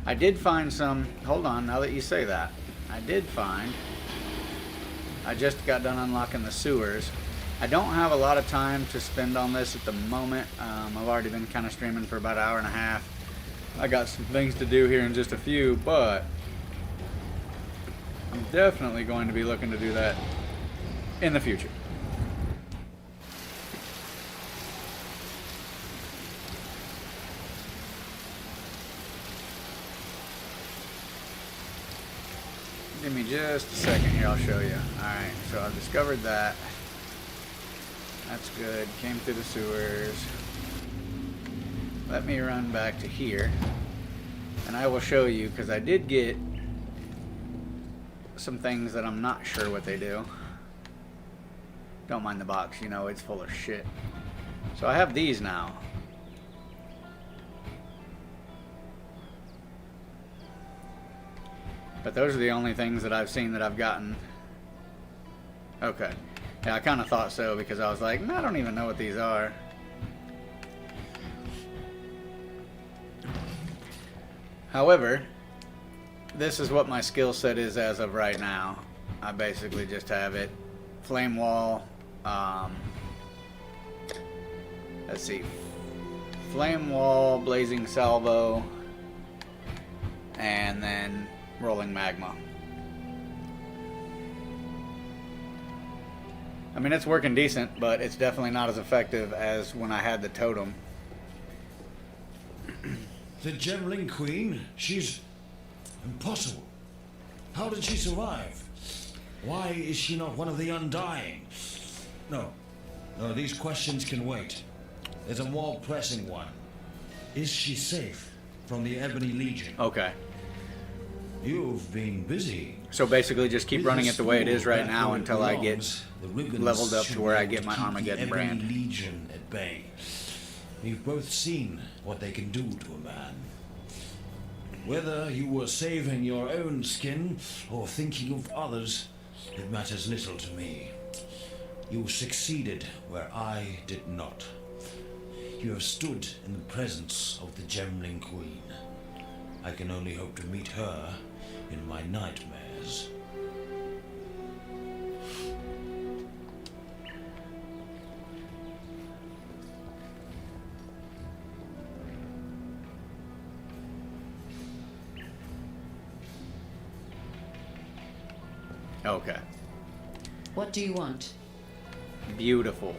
I did find some... Hold on, now that you say that. I did find... I just got done unlocking the sewers. I don't have a lot of time to spend on this at the moment. I've already been kind of streaming for about an hour and a half. I got some things to do here in just a few, but... I'm definitely going to be looking to do that in the future. Give me just a second here, I'll show you. Alright, so I've discovered that. That's good. Came through the sewers. Let me run back to here. And I will show you, because I did get some things that I'm not sure what they do. Don't mind the box, you know, it's full of shit. So I have these now. But those are the only things that I've seen that I've gotten. Okay. Yeah, I kind of thought so because I was like, I don't even know what these are. However, this is what my skill set is as of right now. I basically just have it. Flame wall. Let's see. Flame wall, blazing salvo, and then rolling magma. I mean, it's working decent, but it's definitely not as effective as when I had the totem. The Gemling Queen? She's impossible. How did she survive? Why is she not one of the Undying? No, these questions can wait. There's a more pressing one. Is she safe from the Ebony Legion? Okay. You've been busy. So basically just keep With running the it the way it is school right back now where it until I belongs, get the Ribbons leveled up should to where be I able get to my keep the Armageddon Ebony brand. Legion at bay. We've both seen what they can do to a man. Whether you were saving your own skin or thinking of others, it matters little to me. You succeeded where I did not. You have stood in the presence of the Gemling Queen. I can only hope to meet her in my nightmares. Okay. What do you want? Beautiful.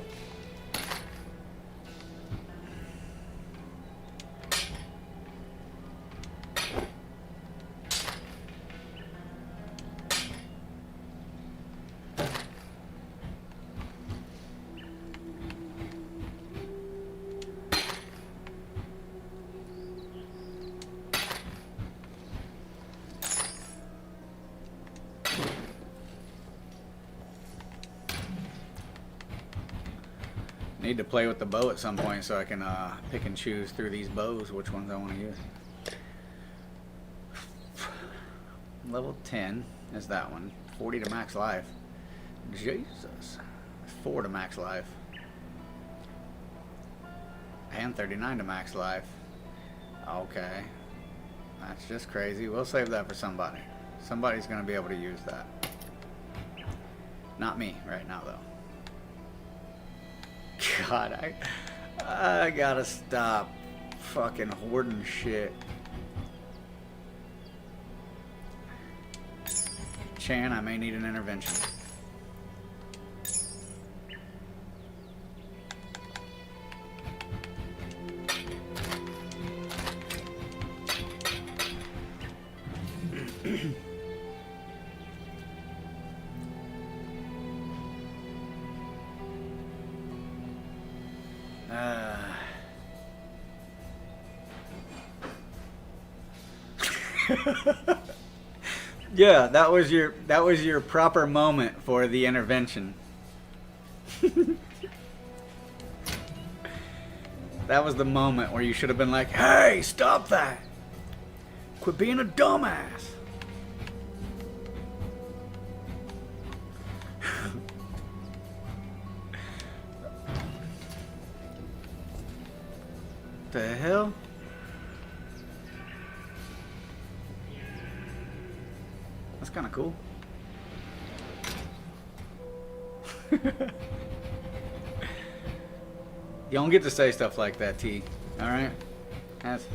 Need to play with the bow at some point so I can pick and choose through these bows which ones I want to use. Level 10 is that one. 40 to max life. Jesus. 4 to max life. And 39 to max life. Okay. That's just crazy. We'll save that for somebody. Somebody's going to be able to use that. Not me right now though. God, I gotta stop fucking hoarding shit. Chan, I may need an intervention. Yeah, that was your proper moment for the intervention. That was the moment where you should have been like, "Hey, stop that! Quit being a dumbass." The hell? That's kind of cool. You don't get to say stuff like that, T. Alright? That's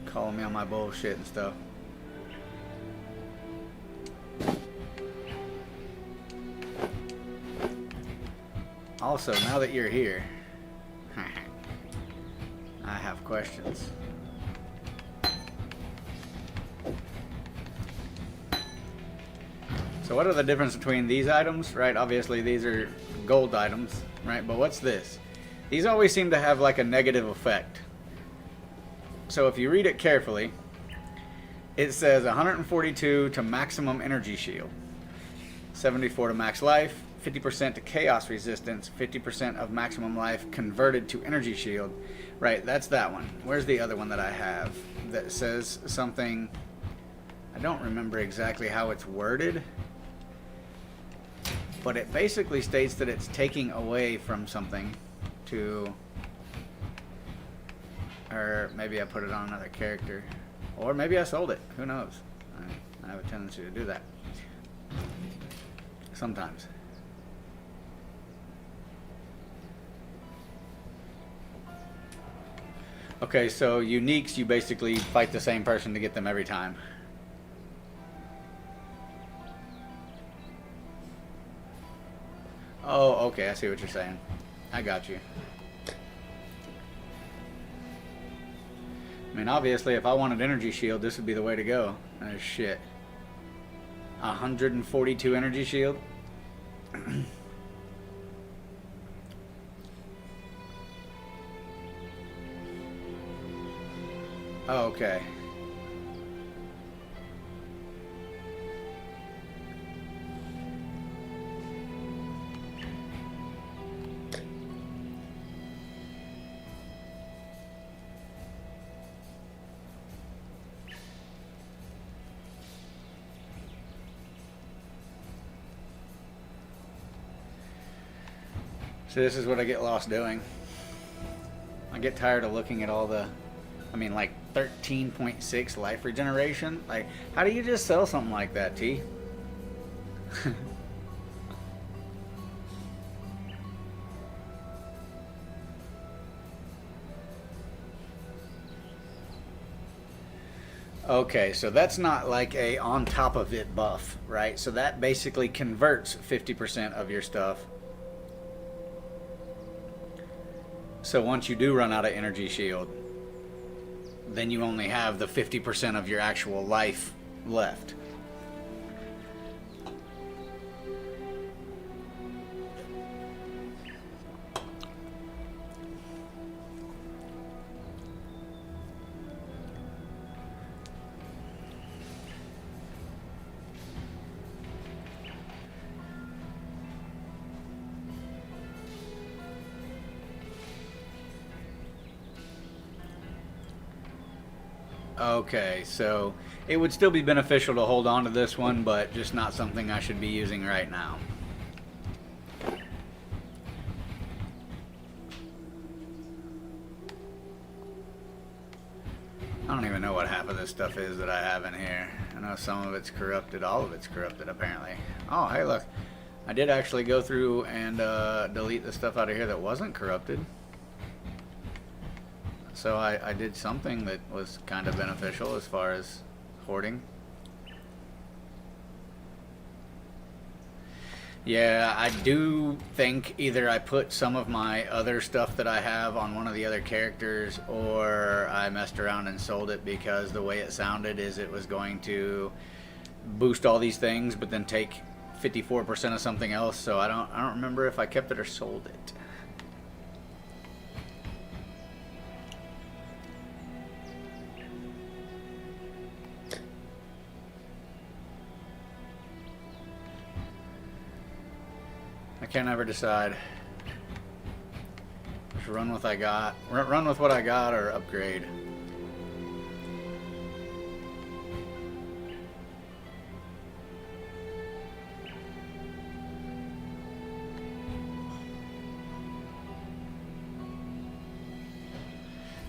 calling me on my bullshit and stuff. Also, now that you're here, I have questions. So what are the difference between these items, right? Obviously these are gold items, right? But what's this? These always seem to have like a negative effect. So if you read it carefully, it says 142 to maximum energy shield, 74 to max life, 50% to chaos resistance, 50% of maximum life converted to energy shield. Right, that's that one. Where's the other one that I have that says something? I don't remember exactly how it's worded, but it basically states that it's taking away from something to, or maybe I put it on another character, or maybe I sold it. Who knows? I have a tendency to do that sometimes. Okay, so uniques, you basically fight the same person to get them every time. Oh, okay, I see what you're saying. I got you. I mean, obviously, if I wanted energy shield, this would be the way to go. Oh, shit. 142 energy shield? Oh, okay. So this is what I get lost doing. I get tired of looking at all the, I mean, like 13.6 life regeneration. Like, how do you just sell something like that, T? Okay, so that's not like a on top of it buff, right? So that basically converts 50% of your stuff. So once you do run out of energy shield, then you only have the 50% of your actual life left. Okay, so it would still be beneficial to hold on to this one, but just not something I should be using right now. I don't even know what half of this stuff is that I have in here. I know some of it's corrupted, all of it's corrupted apparently. Oh, hey look, I did actually go through and delete the stuff out of here that wasn't corrupted. So I did something that was kind of beneficial as far as hoarding. Yeah, I do think either I put some of my other stuff that I have on one of the other characters, or I messed around and sold it, because the way it sounded is it was going to boost all these things but then take 54% of something else. So I don't remember if I kept it or sold it. I can't ever decide. Just run with what I got. Run with what I got, or upgrade.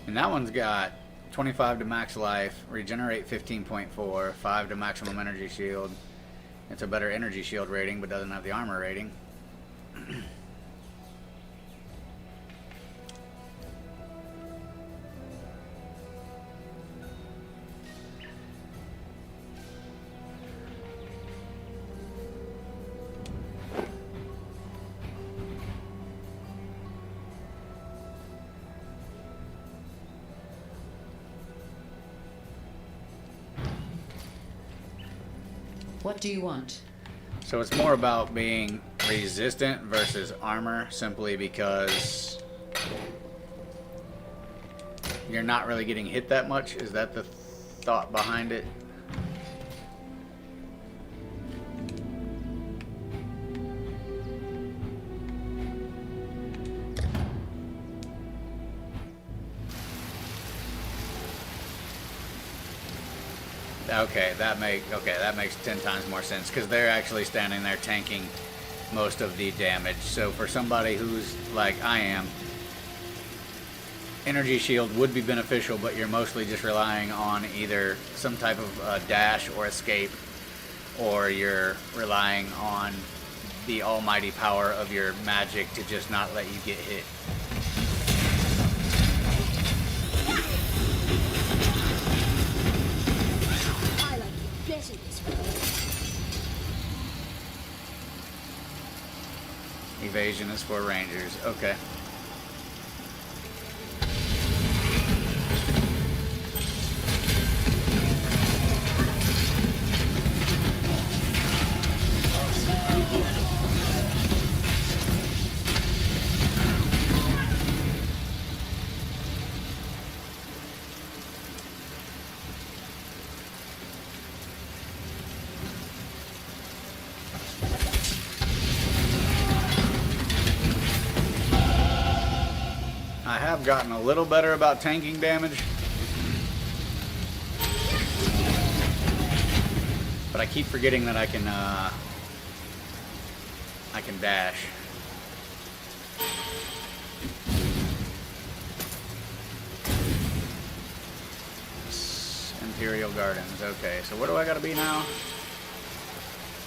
And that one's got 25 to max life, regenerate 15.4, 5 to maximum energy shield. It's a better energy shield rating, but doesn't have the armor rating. What do you want? So it's more about being resistant versus armor, simply because you're not really getting hit that much. Is that the thought behind it? Okay, that makes 10 times more sense, because they're actually standing there tanking most of the damage. So for somebody who's like I am, energy shield would be beneficial, but you're mostly just relying on either some type of dash or escape, or you're relying on the almighty power of your magic to just not let you get hit. Evasion is for rangers. Okay. I have gotten a little better about tanking damage, but I keep forgetting that I can dash. Imperial Gardens. Okay, so where do I gotta be now?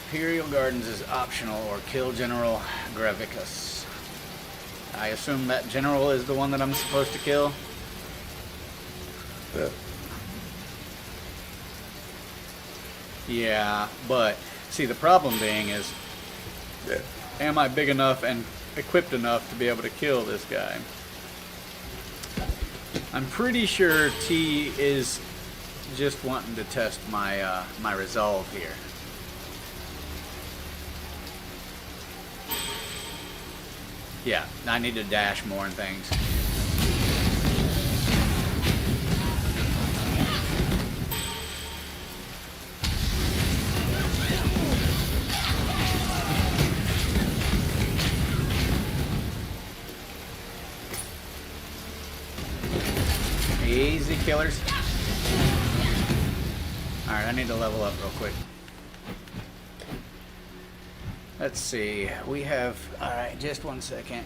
Imperial Gardens is optional, or kill General Gravicus. I assume that general is the one that I'm supposed to kill. Yeah, but see, the problem being is, am I big enough and equipped enough to be able to kill this guy? I'm pretty sure T is just wanting to test my my resolve here. Yeah, I need to dash more and things. Easy killers. Alright, I need to level up real quick. Let's see, we have, alright, just one second.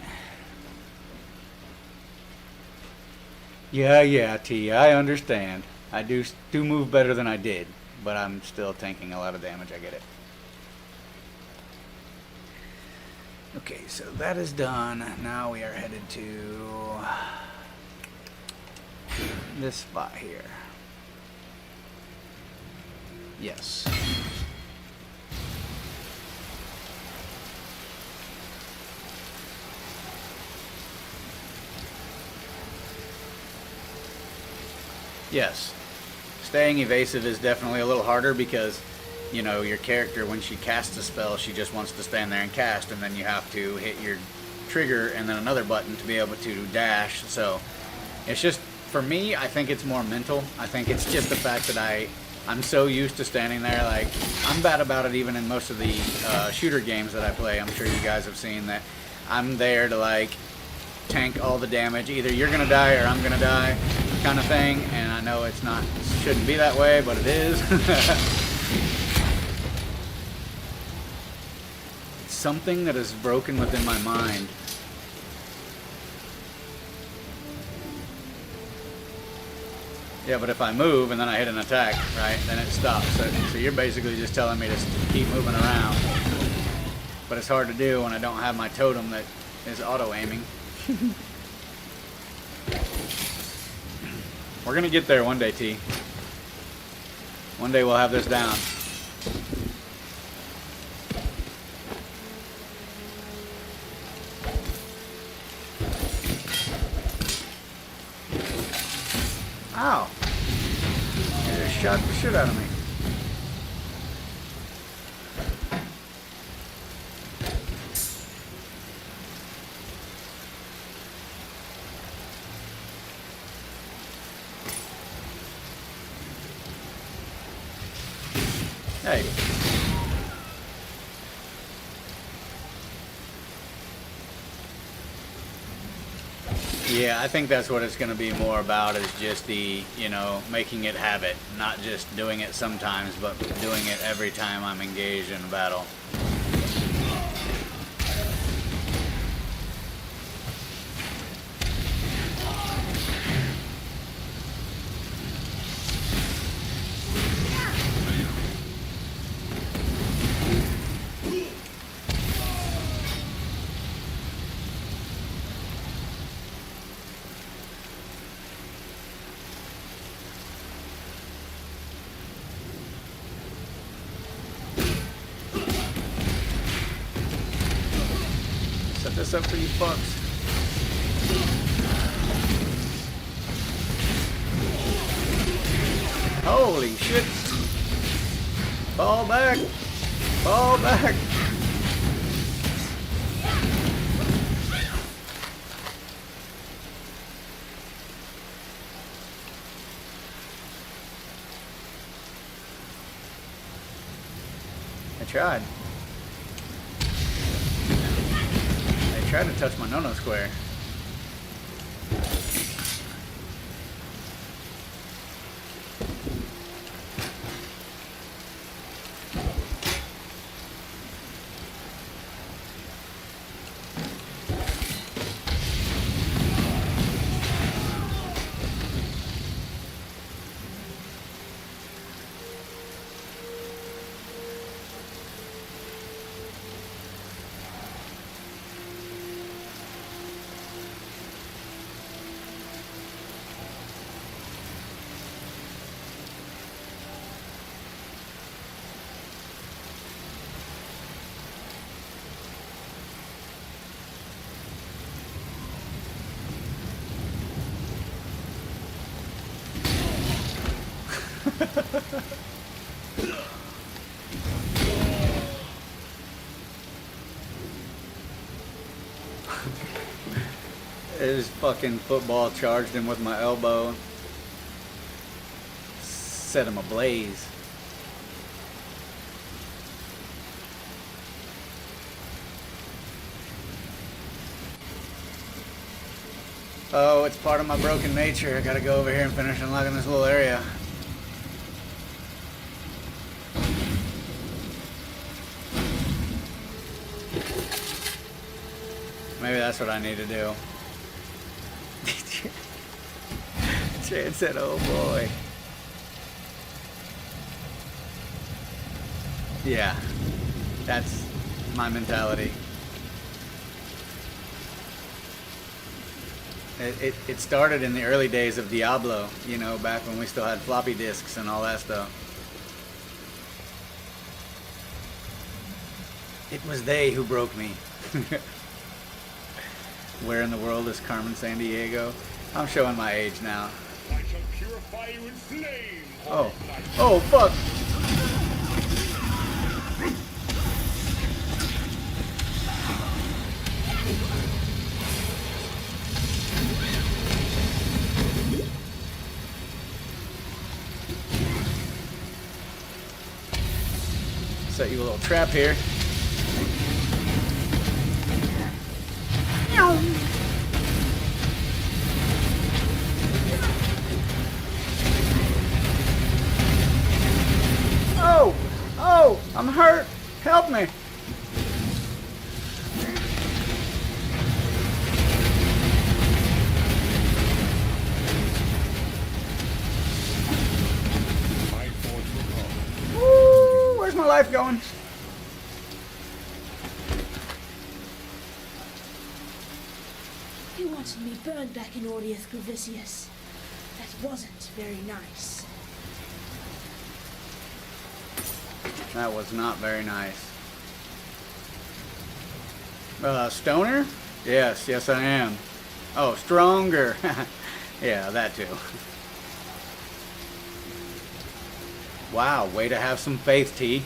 Yeah, T, I understand. I do move better than I did, but I'm still tanking a lot of damage, I get it. Okay, so that is done. Now we are headed to this spot here. Yes. Yes, staying evasive is definitely a little harder because, you know, your character, when she casts a spell, she just wants to stand there and cast, and then you have to hit your trigger and then another button to be able to dash. So it's just, for me, I think it's more mental. I think it's just the fact that I'm so used to standing there. Like, I'm bad about it even in most of the shooter games that I play. I'm sure you guys have seen that I'm there to, like, tank all the damage. Either you're gonna die or I'm gonna die, kind of thing. And I know it's not, shouldn't be that way, but it is. It's something that is broken within my mind. Yeah, but if I move and then I hit an attack, right, then it stops. So you're basically just telling me to keep moving around. But it's hard to do when I don't have my totem that is auto-aiming. We're gonna get there one day, T. One day we'll have this down. Ow! You just shot the shit out of me. Yeah, I think that's what it's going to be more about, is just the, you know, making it habit. Not just doing it sometimes, but doing it every time I'm engaged in a battle. Set this up for you fucks. Holy shit. Fall back. Fall back. I tried. I tried to touch my no-no square. His fucking football charged him with my elbow. Set him ablaze. Oh, it's part of my broken nature. I gotta go over here and finish unlocking this little area. Maybe that's what I need to do. Chad said, oh boy. Yeah, that's my mentality. It started in the early days of Diablo, you know, back when we still had floppy disks and all that stuff. It was they who broke me. Where in the world is Carmen Sandiego? I'm showing my age now. I shall purify you in flame. Oh. Oh, fuck. Set you a little trap here. Oh! Oh! I'm hurt! Help me! My forge will come. Woo! Where's my life going? You wanted me burned back in Ordeus Gravisius. That wasn't very nice. That was not very nice. Stoner? Yes, yes I am. Oh, stronger. Yeah, that too. Wow, way to have some faith, T.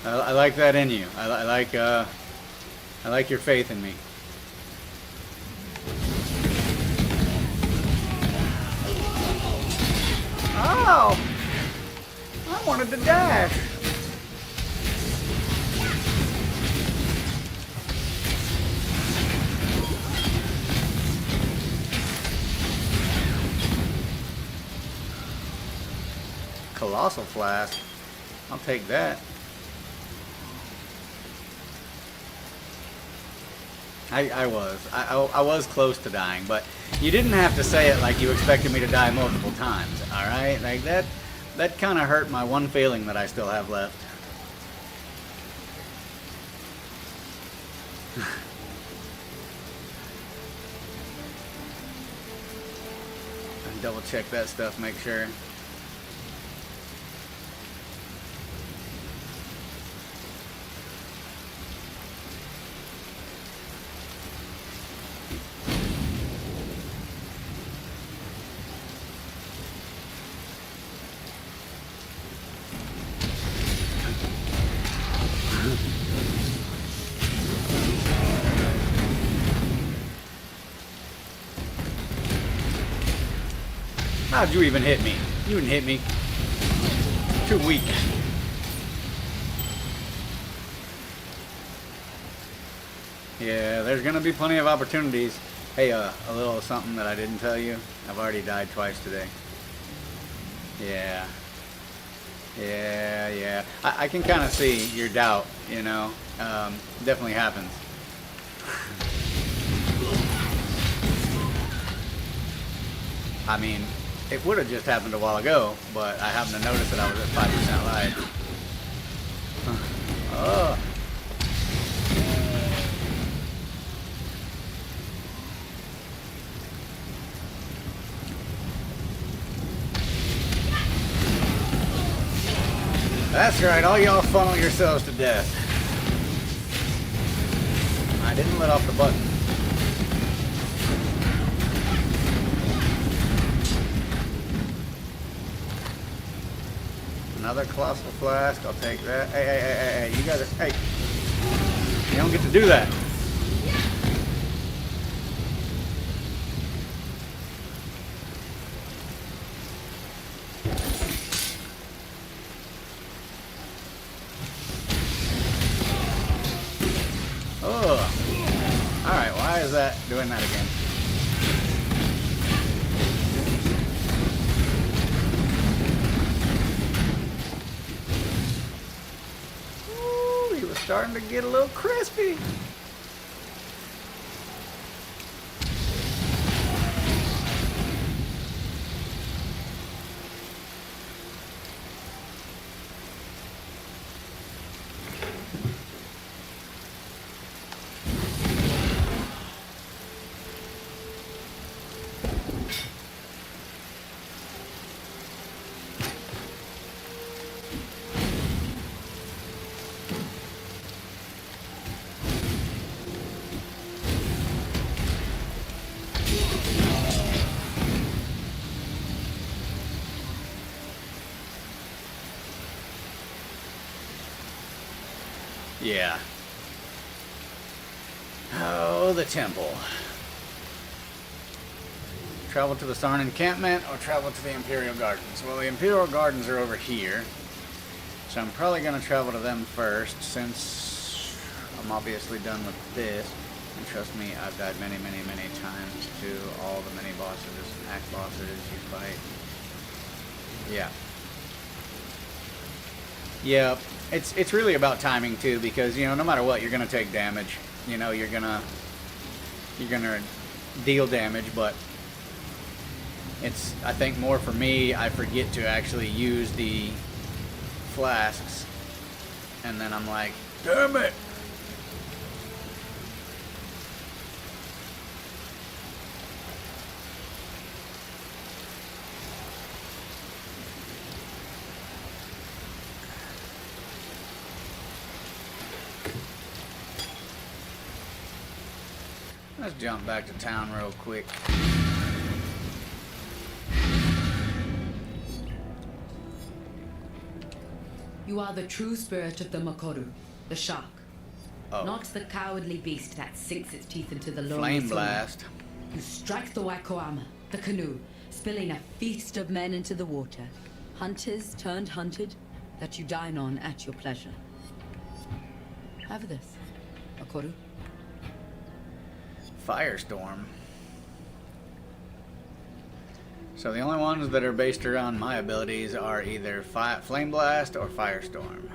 I like that in you. I like your faith in me. Oh! I wanted to dash. Colossal Flask. I'll take that. I was close to dying, but you didn't have to say it like you expected me to die multiple times, alright? Like that kind of hurt my one feeling that I still have left. Double check that stuff, make sure. How'd you even hit me? You didn't hit me. Too weak. Yeah, there's gonna be plenty of opportunities. Hey, a little something that I didn't tell you. I've already died twice today. Yeah. Yeah. I can kind of see your doubt, you know. Definitely happens. I mean, it would have just happened a while ago, but I happened to notice that I was at 5% life. Oh. That's right, all y'all funnel yourselves to death. I didn't let off the button. Another Colossal Flask, I'll take that. Hey, you guys are, hey. You don't get to do that. Oh. Alright, why is that doing that again? Starting to get a little crispy. Yeah. Oh, the temple. Travel to the Sarn encampment or travel to the Imperial Gardens? Well, the Imperial Gardens are over here. So I'm probably going to travel to them first since I'm obviously done with this. And trust me, I've died many times to all the mini bosses and act bosses you fight. Yeah. Yeah, it's really about timing too, because you know no matter what you're gonna take damage. You know you're gonna deal damage, but it's I think more for me. I forget to actually use the flasks, and then I'm like, damn it. Let's jump back to town real quick. You are the true spirit of the Makoru, the shark. Oh. Not the cowardly beast that sinks its teeth into the lonely Flame sea. blast. You strike the Waikoama, the canoe, spilling a feast of men into the water. Hunters turned hunted, that you dine on at your pleasure. Have this, Makoru. Firestorm. So the only ones that are based around my abilities are either Flame Blast or Firestorm.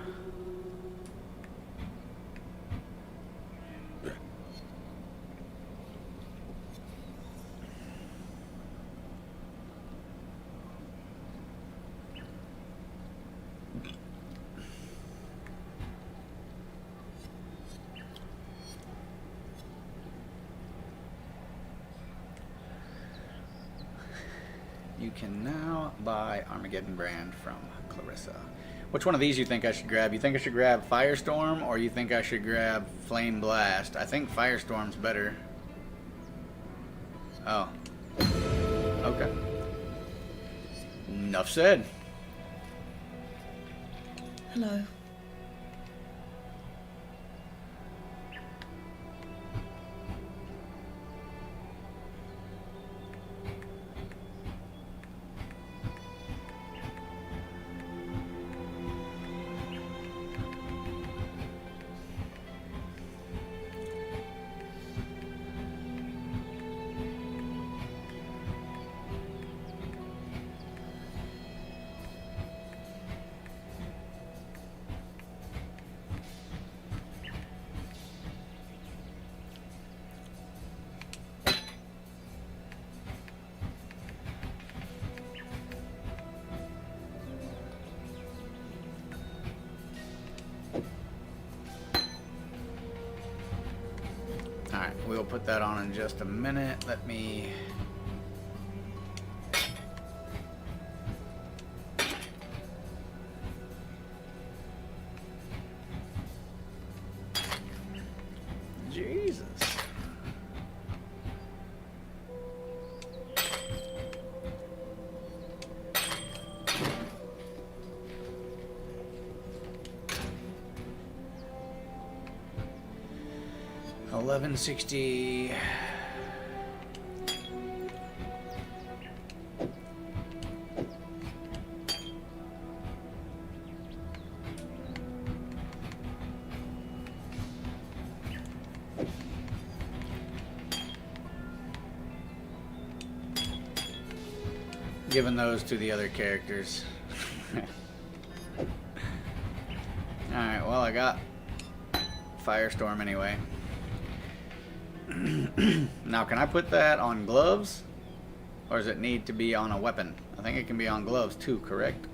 You can now buy Armageddon brand from Clarissa. Which one of these you think I should grab? You think I should grab Firestorm or you think I should grab Flame Blast? I think Firestorm's better. Oh. Okay. Enough said. Hello. Alright, we'll put that on in just a minute. Let me... Jesus. $11.60. Giving those to the other characters. Alright, well, I got Firestorm anyway. Now, can I put that on gloves? Or does it need to be on a weapon? I think it can be on gloves too, correct?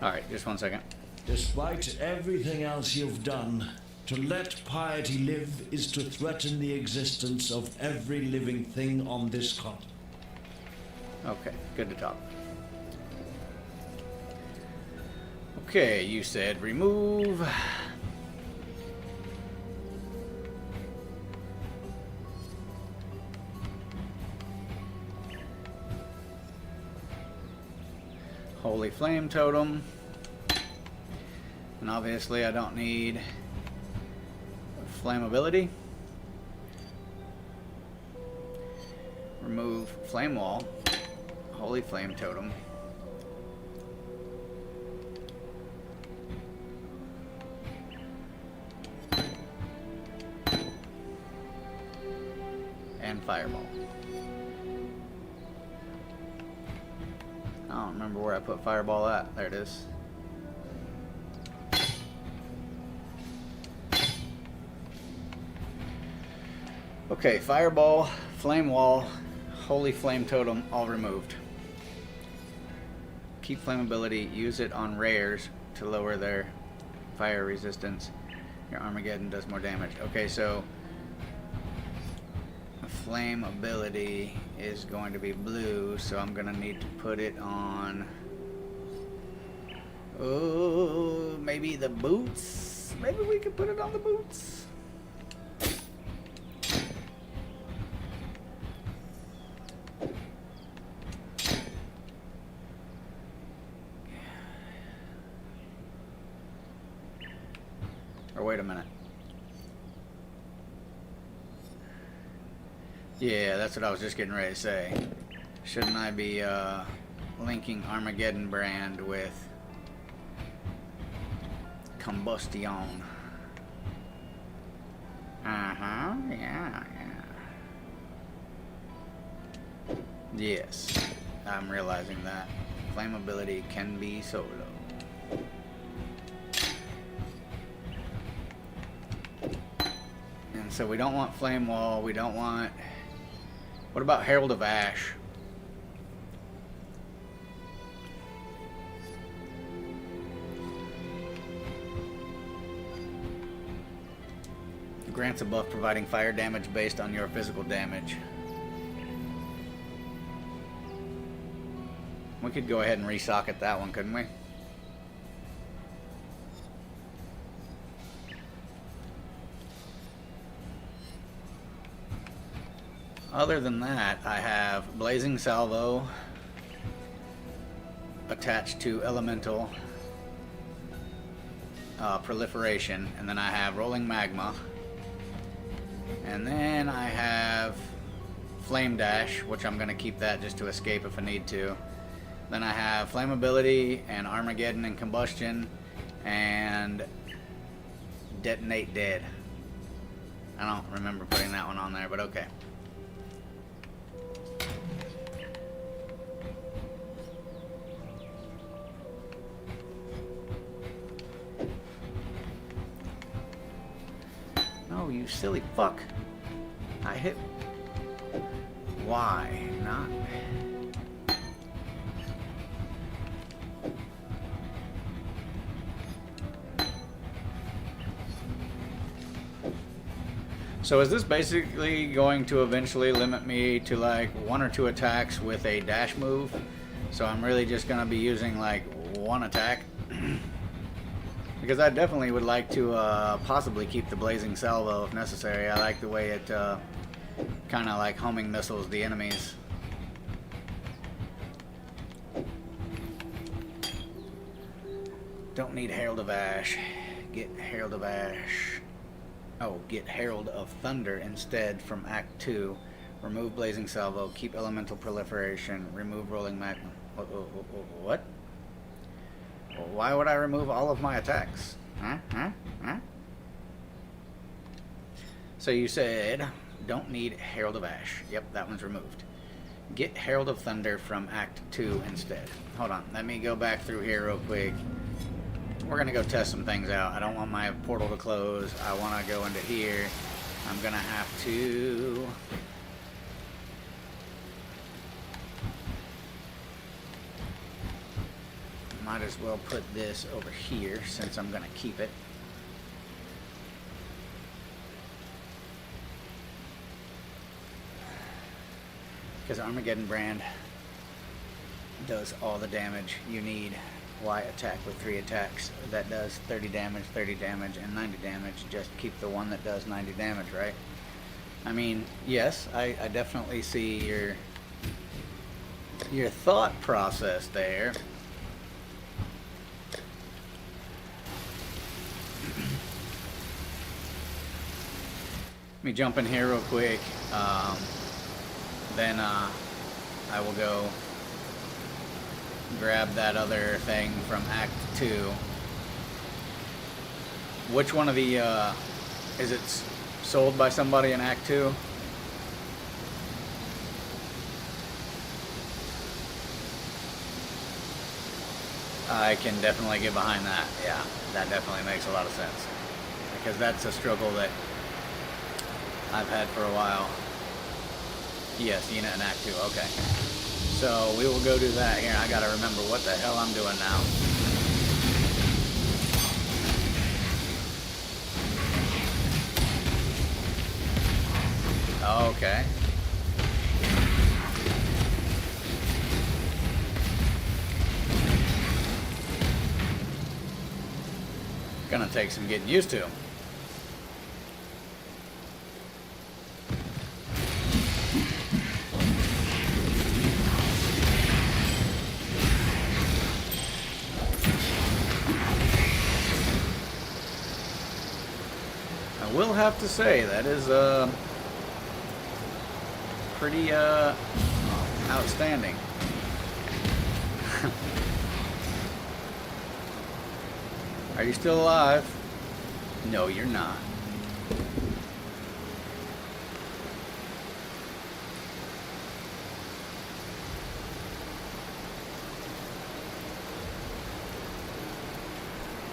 Alright, just one second. Despite everything else you've done, to let piety live is to threaten the existence of every living thing on this continent. Okay, good to talk. Okay, you said remove. Holy Flame Totem. And obviously I don't need flammability. Remove Flame Wall. Holy Flame Totem. And Fireball. don't remember where I put Fireball at. There it is. Okay, Fireball, Flame Wall, Holy Flame Totem, all removed. Keep flammability, use it on rares to lower their fire resistance. Your Armageddon does more damage. Okay, so flame ability is going to be blue, so I'm gonna need to put it on, oh, maybe the boots. Maybe we could put it on the boots. Or wait a minute. Yeah, that's what I was just getting ready to say. Shouldn't I be linking Armageddon brand with Combustion? Yeah. Yes, I'm realizing that. Flammability can be solo. And so we don't want Flame Wall, we don't want... What about Herald of Ash? Grants a buff providing fire damage based on your physical damage. We could go ahead and resocket that one, couldn't we? Other than that, I have Blazing Salvo attached to Elemental Proliferation, and then I have Rolling Magma, and then I have Flame Dash, which I'm going to keep that just to escape if I need to. Then I have Flammability and Armageddon and Combustion and Detonate Dead. I don't remember putting that one on there, but okay. No, you silly fuck. I hit... Why not? So is this basically going to eventually limit me to like 1 or 2 attacks with a dash move? So I'm really just going to be using like 1 attack? Because I definitely would like to possibly keep the Blazing Salvo if necessary. I like the way it kind of like homing missiles the enemies. Don't need Herald of Ash. Get Herald of Ash. Oh, get Herald of Thunder instead from Act 2. Remove Blazing Salvo. Keep Elemental Proliferation. Remove Rolling Magma. What? Why would I remove all of my attacks? Huh? So you said, don't need Herald of Ash. Yep, that one's removed. Get Herald of Thunder from Act 2 instead. Hold on, let me go back through here real quick. We're going to go test some things out. I don't want my portal to close. I want to go into here. I'm going to have to... Might as well put this over here since I'm going to keep it. Because Armageddon brand does all the damage you need. Why attack with 3 attacks that does 30 damage, and 90 damage? Just keep the one that does 90 damage, right? I mean, yes, I definitely see your thought process there. Let me jump in here real quick. Then I will go grab that other thing from Act 2. Which one of the, is it sold by somebody in Act 2? I can definitely get behind that. Yeah, that definitely makes a lot of sense. Because that's a struggle that I've had for a while. Yes, Yena and Act 2, okay. So we will go do that here. I gotta remember what the hell I'm doing now. Okay. Gonna take some getting used to. I will have to say that is pretty outstanding. Are you still alive? No, you're not.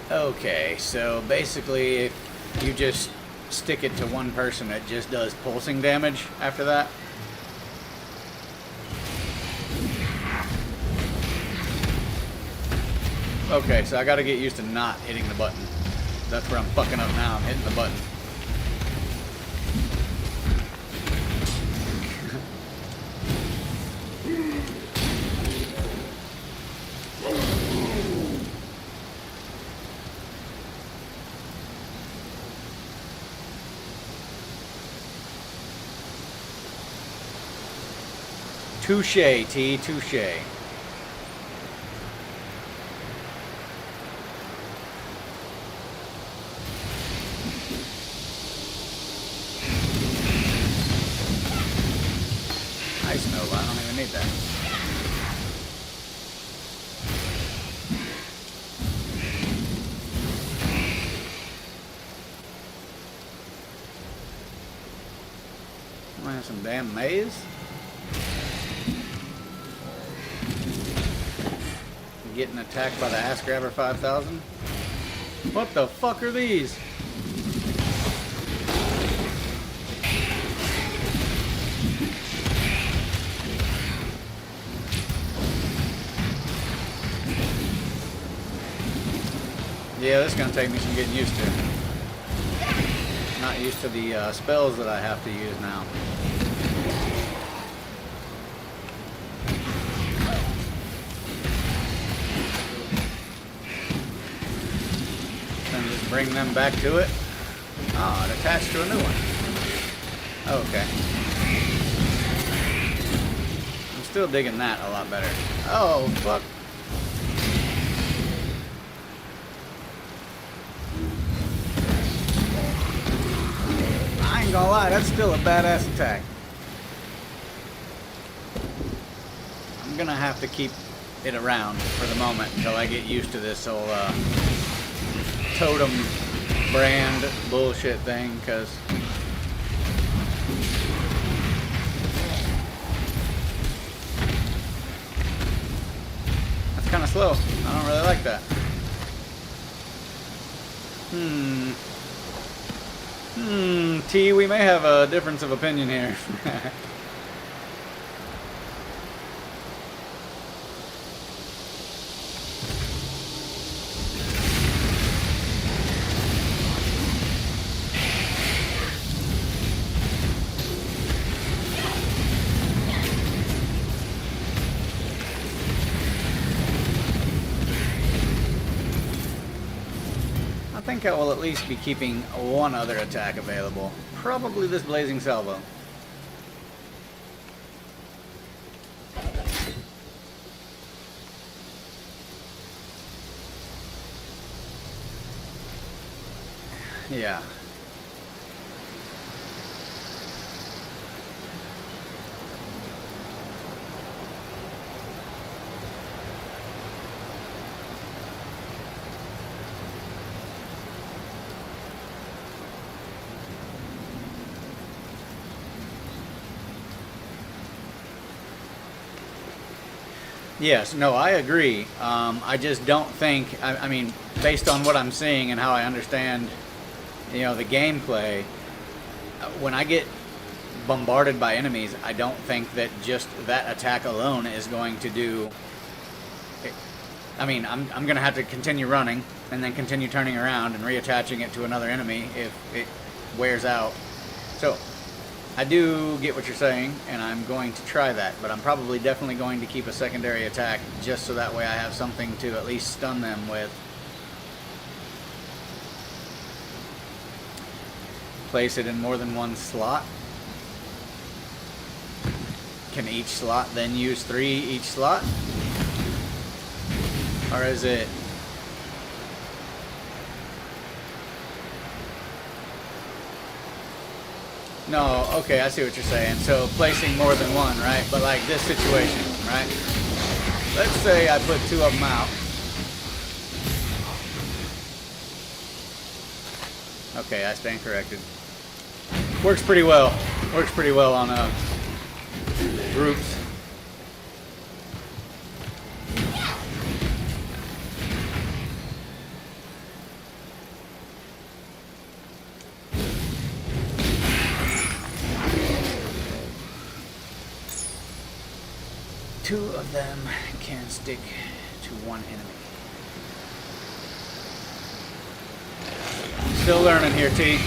Okay, so basically if you just stick it to one person, it just does pulsing damage after that. Okay, so I gotta get used to not hitting the button. That's where I'm fucking up now. I'm hitting the button. Touche, T, touche. Ice Nova, I don't even need that. I have some damn maze. Getting attacked by the Ass Grabber 5000. What the fuck are these? Yeah, this is going to take me some getting used to. Not used to the spells that I have to use now. Then just bring them back to it. Oh, it attached to a new one. Okay. I'm still digging that a lot better. Oh, fuck. I ain't gonna lie, that's still a badass attack. I'm gonna have to keep it around for the moment until I get used to this whole totem brand bullshit thing, because that's kind of slow. I don't really like that. T, we may have a difference of opinion here. I think I will at least be keeping one other attack available. Probably this Blazing Salvo. Yeah. Yes, no, I agree. I just don't think, I mean, based on what I'm seeing and how I understand, you know, the gameplay, when I get bombarded by enemies, I don't think that just that attack alone is going to do. I mean, I'm going to have to continue running and then continue turning around and reattaching it to another enemy if it wears out. So, I do get what you're saying, and I'm going to try that, but I'm probably definitely going to keep a secondary attack just so that way I have something to at least stun them with. Place it in more than one slot. Can each slot then use 3 each slot? Or is it... No, okay, I see what you're saying. So placing more than one, right? But like this situation, right? Let's say I put 2 of them out. Okay, I stand corrected. Works pretty well. Works pretty well on groups. Two of them can stick to one enemy. Still learning here, T.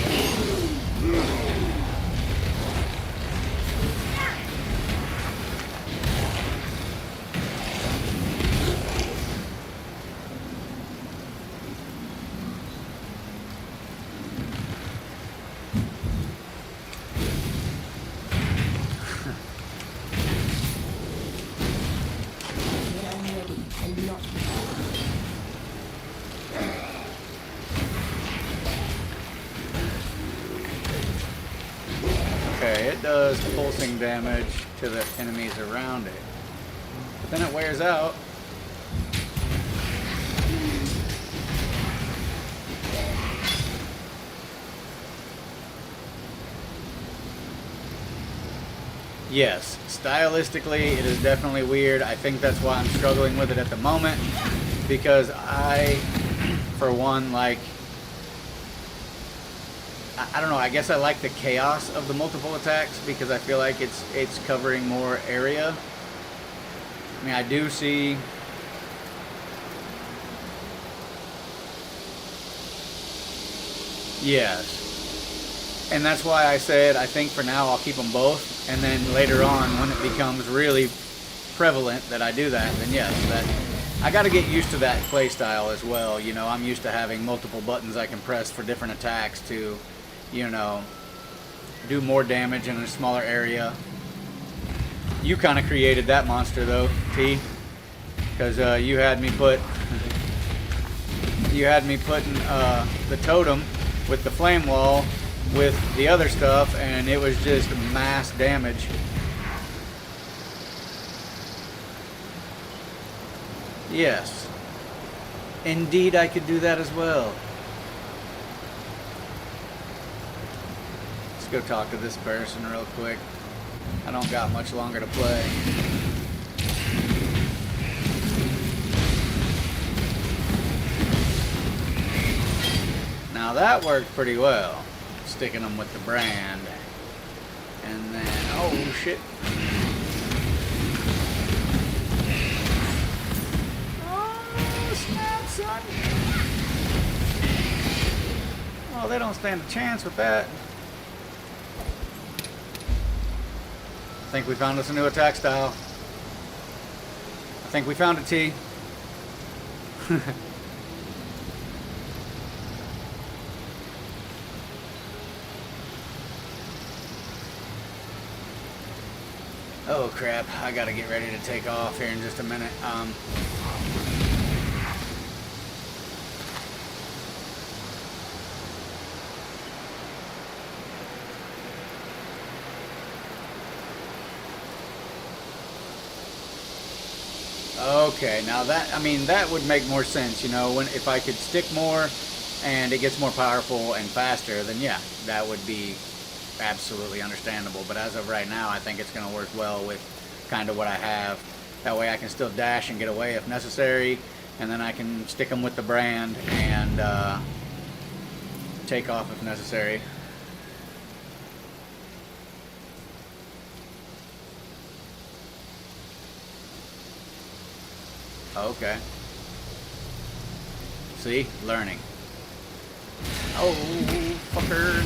Okay, it does pulsing damage to the enemies around it. But then it wears out. Yes, stylistically it is definitely weird. I think that's why I'm struggling with it at the moment. Because I, for one, like... I don't know, I guess I like the chaos of the multiple attacks because I feel like it's covering more area. I mean, I do see... Yes. And that's why I said I think for now I'll keep them both. And then later on, when it becomes really prevalent that I do that, then yes, that... I got to get used to that play style as well. You know, I'm used to having multiple buttons I can press for different attacks to... you know, do more damage in a smaller area. You kind of created that monster though, T, because you had me putting the totem with the flame wall with the other stuff, and it was just mass damage. Yes, indeed I could do that as well. Go talk to this person real quick. I don't got much longer to play. Now that worked pretty well, sticking them with the brand. And then, oh shit. Oh snap, son. Oh, they don't stand a chance with that. I think we found us a new attack style. I think we found a T. Oh crap, I gotta get ready to take off here in just a minute. Okay, now that, I mean, that would make more sense, you know, when if I could stick more and it gets more powerful and faster, then yeah, that would be absolutely understandable. But as of right now, I think it's going to work well with kind of what I have. That way I can still dash and get away if necessary, and then I can stick them with the brand and take off if necessary. Okay. See? Learning. Oh, fucker.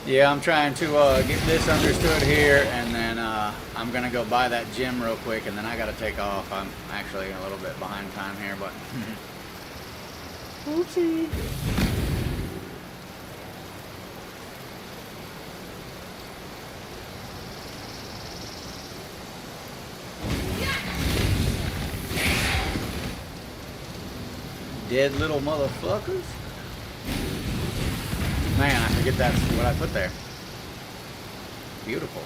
Yeah, I'm trying to get this understood here, and then I'm gonna go buy that gym real quick, and then I gotta take off. I'm actually a little bit behind time here, but oopsie. Dead little motherfuckers. Man, I forget that's what I put there. Beautiful.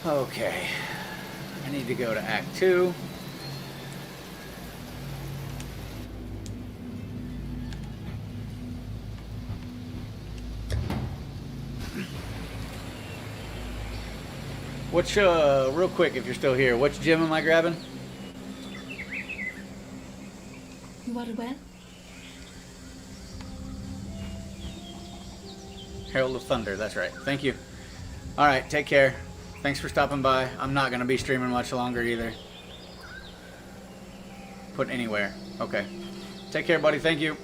Okay, I need to go to Act 2. Which, real quick, if you're still here, which gym am I grabbing? You are well? Herald of Thunder, that's right. Thank you. Alright, take care. Thanks for stopping by. I'm not going to be streaming much longer either. Put anywhere. Okay. Take care, buddy. Thank you.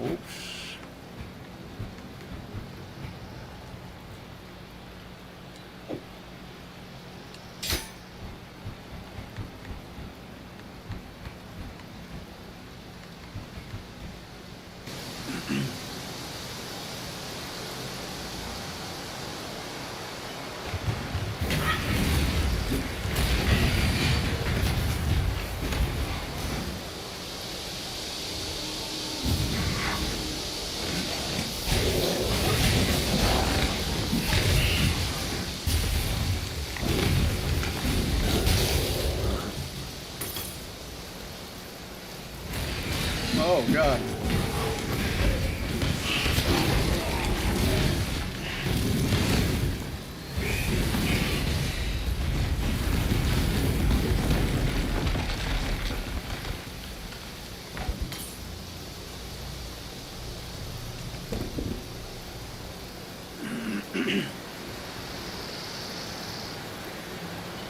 Oops. Oh, God.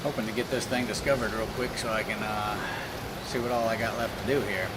Hoping to get this thing discovered real quick so I can see what all I got left to do here.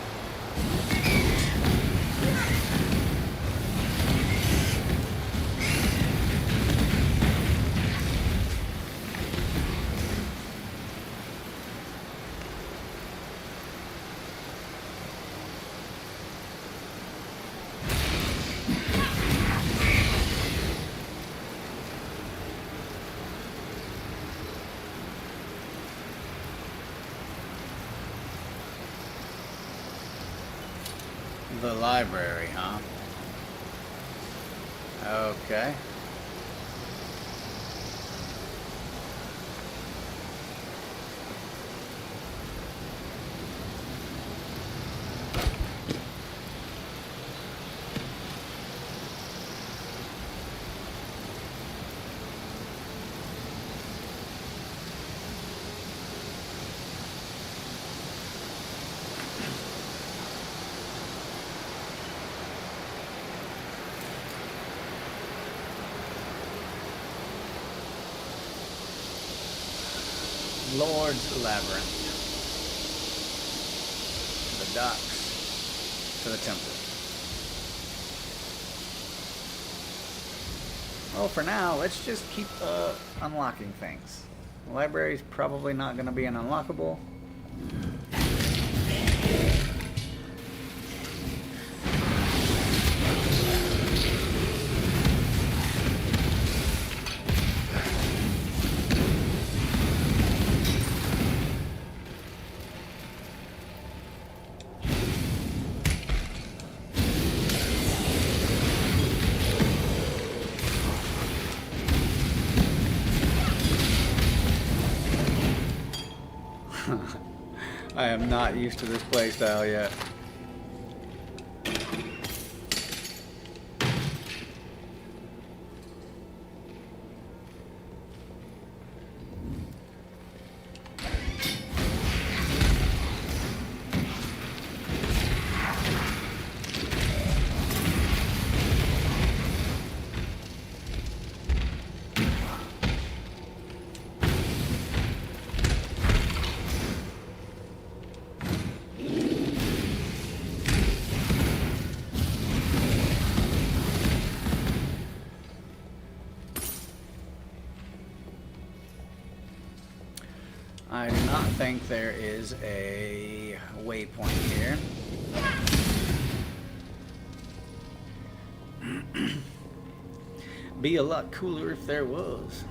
The library, huh? Okay. Lord's Labyrinth. The docks to the temple. Well, for now, let's just keep unlocking things. The library's probably not going to be an unlockable. I am not used to this playstyle yet. I do not think there is a waypoint here. Be a lot cooler if there was.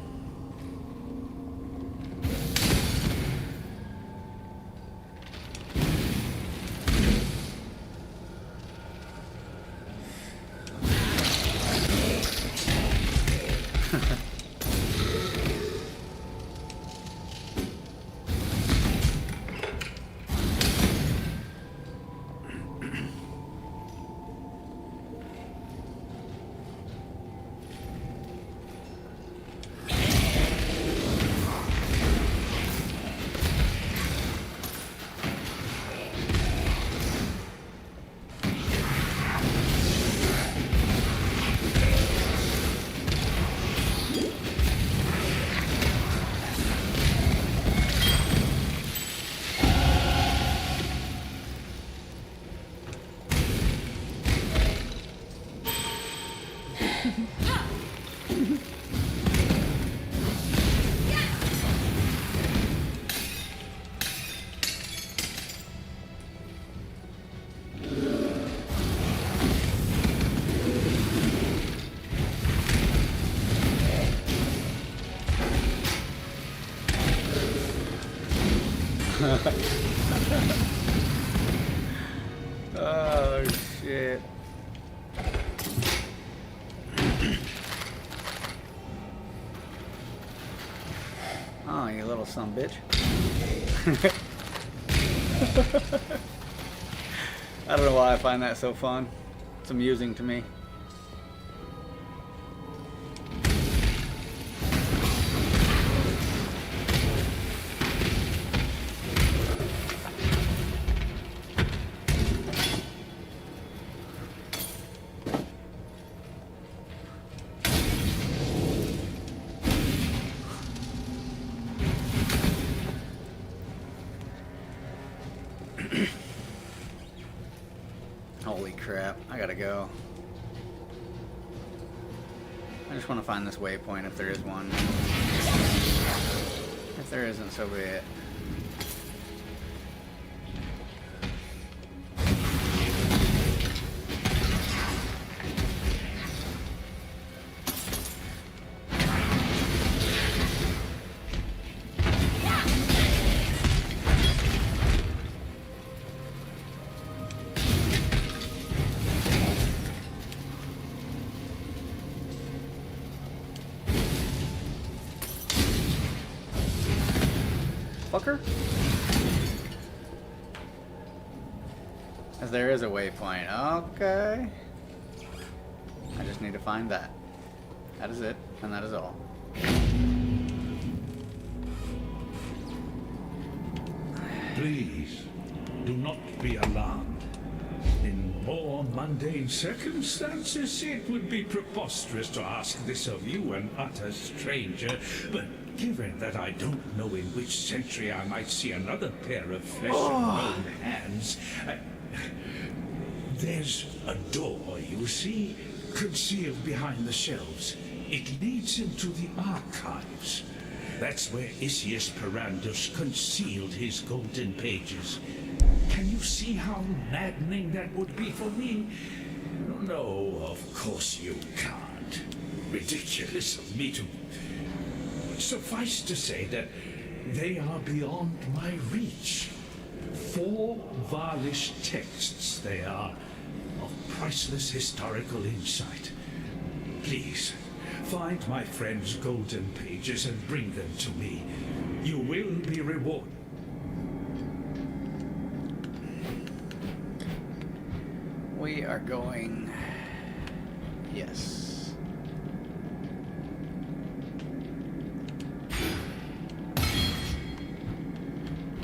Oh shit. Oh, you little son of a bitch. I don't know why I find that so fun. It's amusing to me. Holy crap, I gotta go. I just want to find this waypoint if there is one. If there isn't, so be it. Fucker? As there is a waypoint. Okay. I just need to find that. That is it, and that is all. Please, do not be alarmed. In more mundane circumstances, it would be preposterous to ask this of you, an utter stranger, but Given that I don't know in which century I might see another pair of flesh and bone hands, there's a door, you see, concealed behind the shelves. It leads into the archives. That's where Isius Perandus concealed his golden pages. Can you see how maddening that would be for me? No, of course you can't. Ridiculous of me to... Suffice to say that they are beyond my reach. 4 Varlish texts they are, of priceless historical insight. Please, find my friend's golden pages and bring them to me. You will be rewarded. We are going... Yes.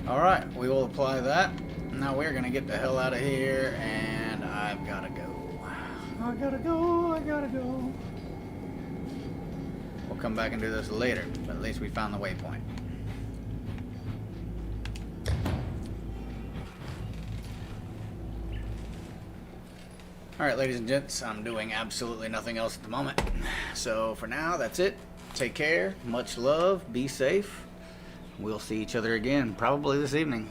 Alright, we will apply that. Now we're gonna get the hell out of here, and I've gotta go. I gotta go. We'll come back and do this later, but at least we found the waypoint. Alright, ladies and gents, I'm doing absolutely nothing else at the moment. So for now, that's it. Take care, much love, be safe. We'll see each other again, probably this evening.